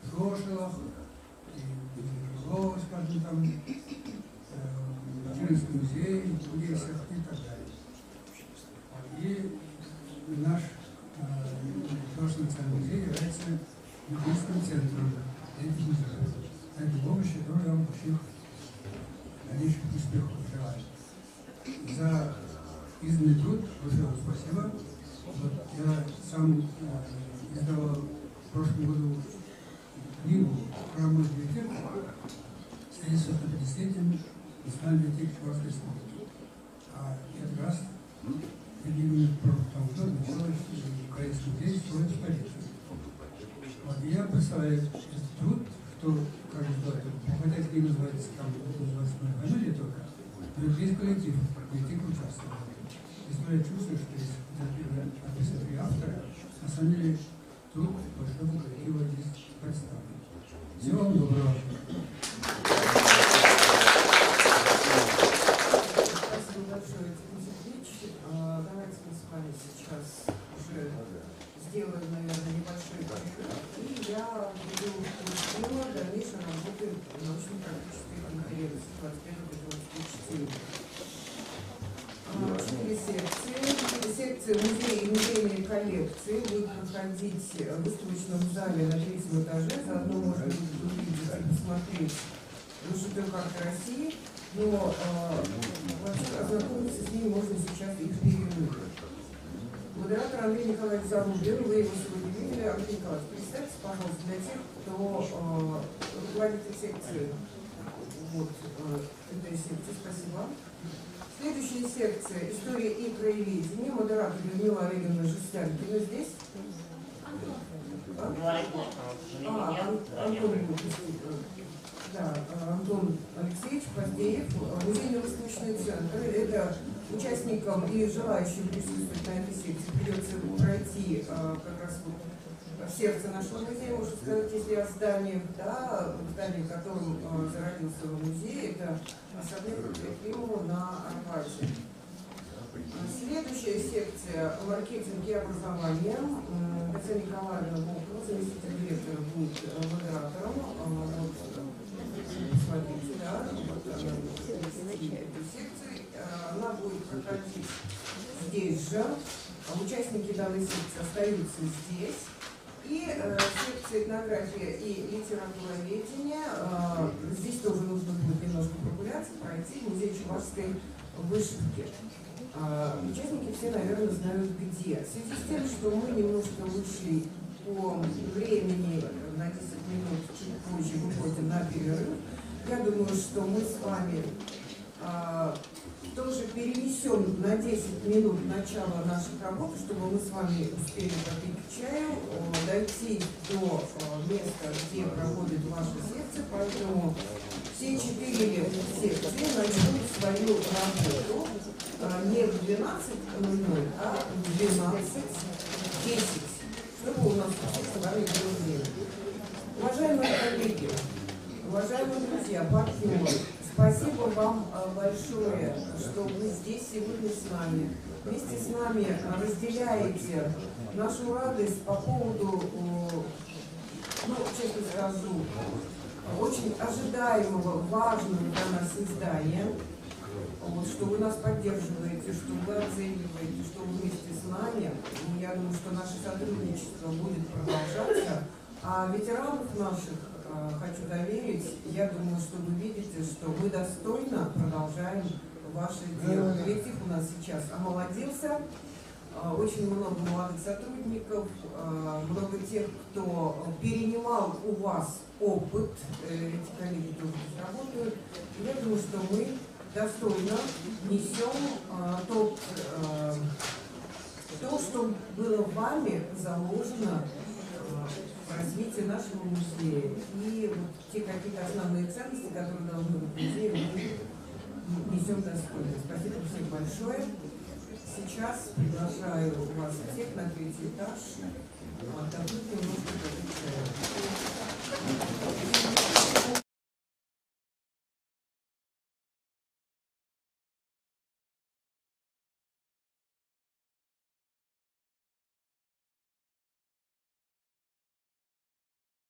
в Шошелах, и в Крылово, скажем, там, Киринский музей, в Удесах и так далее. И наш Чувашский национальный музей является единственным центром этих музеев. На этой помощи тоже вам больших дальнейших успехов желаю. За изданный труд большое вам спасибо. Вот я сам издавал в прошлом году книгу про мой библиотеку с 50-летием Национальной библиотеки Чувашской республики. А этот раз именно в прошлом году началось украинский музей строить столицу. Вот, и я представляю этот труд, что, как сказать, хотя книга называется там 28 фамилия только, но весь коллектив библиотеки участвовал. И я чувствую, что есть написано три автора, на самом деле труд большого коллектива здесь представлен. Всего вам доброго. Спасибо большое, Тимур Сергеевич. Давайте мы с вами сейчас уже сделаем, наверное, небольшой перерыв, и я буду дальнейшей работы научно-практической конференции 21-22 чтения. 4 секции музея и музейные коллекции будут проходить в выставочном зале на 3-м этаже. Заодно можно будет увидеть и посмотреть вышитую карту России. Но вообще ознакомиться с ними можно сейчас и в перерыве. Модератор Андрей Николаевич Зарубин, вы его сегодня видели. Андрей Николаевич, представьте, пожалуйста, для тех, кто руководитель секции вот этой секции. Спасибо. Следующая секция «История и краеведение». Модератор Людмила Олеговна Жестянкина здесь. Антон Алексеевич Поздеев, музейно-выставочный центр. Это участникам и желающим присутствовать на этой секции придется пройти как раз вот в сердце нашего музея, можно сказать, если о здании, да, здание, в котором зародился музей, это особняк Ефремова на Арбате. Следующая секция «Маркетинг и образование». Татьяна Николаевна Волкова, заместитель директора, будет модератором. Вот, смотрите, да, вот этой секции. Она будет проходить здесь же. Участники данной секции остаются здесь. И секция «Этнография и литературоведение». Здесь тоже нужно будет немножко прогуляться, пройти музей чувашской вышивки. Участники все, наверное, знают где. В связи с тем, что мы немножко вышли по времени на 10 минут, чуть позже выходим на перерыв, я думаю, что мы с вами тоже перенесем на 10 минут начало наших работ, чтобы мы с вами успели попить чаю, дойти до места, где проходит ваша секция, поэтому все 4 секции начнут свою работу не в 12:00, а в 12:10, чтобы у нас с вами было время. Уважаемые коллеги, уважаемые друзья, партнеры, спасибо вам большое, что вы здесь сегодня с нами. Вместе с нами разделяете нашу радость по поводу, ну, честно скажу, очень ожидаемого, важного для нас издания. Вот, что вы нас поддерживаете, что вы оцениваете, что вы вместе с нами. И я думаю, что наше сотрудничество будет продолжаться. А ветеранов наших хочу заверить, я думаю, что вы видите, что мы достойно продолжаем ваше дело. Коллектив у нас сейчас омолодился, очень много молодых сотрудников, много тех, кто перенимал у вас опыт, эти коллеги тоже здесь работают. Я думаю, что мы достойно несем то, что было вами заложено в развитии нашего музея. И вот те какие-то основные ценности, которые должны быть в музее, мы несем достойно. Спасибо всем большое. Сейчас приглашаю вас всех на 3-й этаж. Отдохнуть немножко.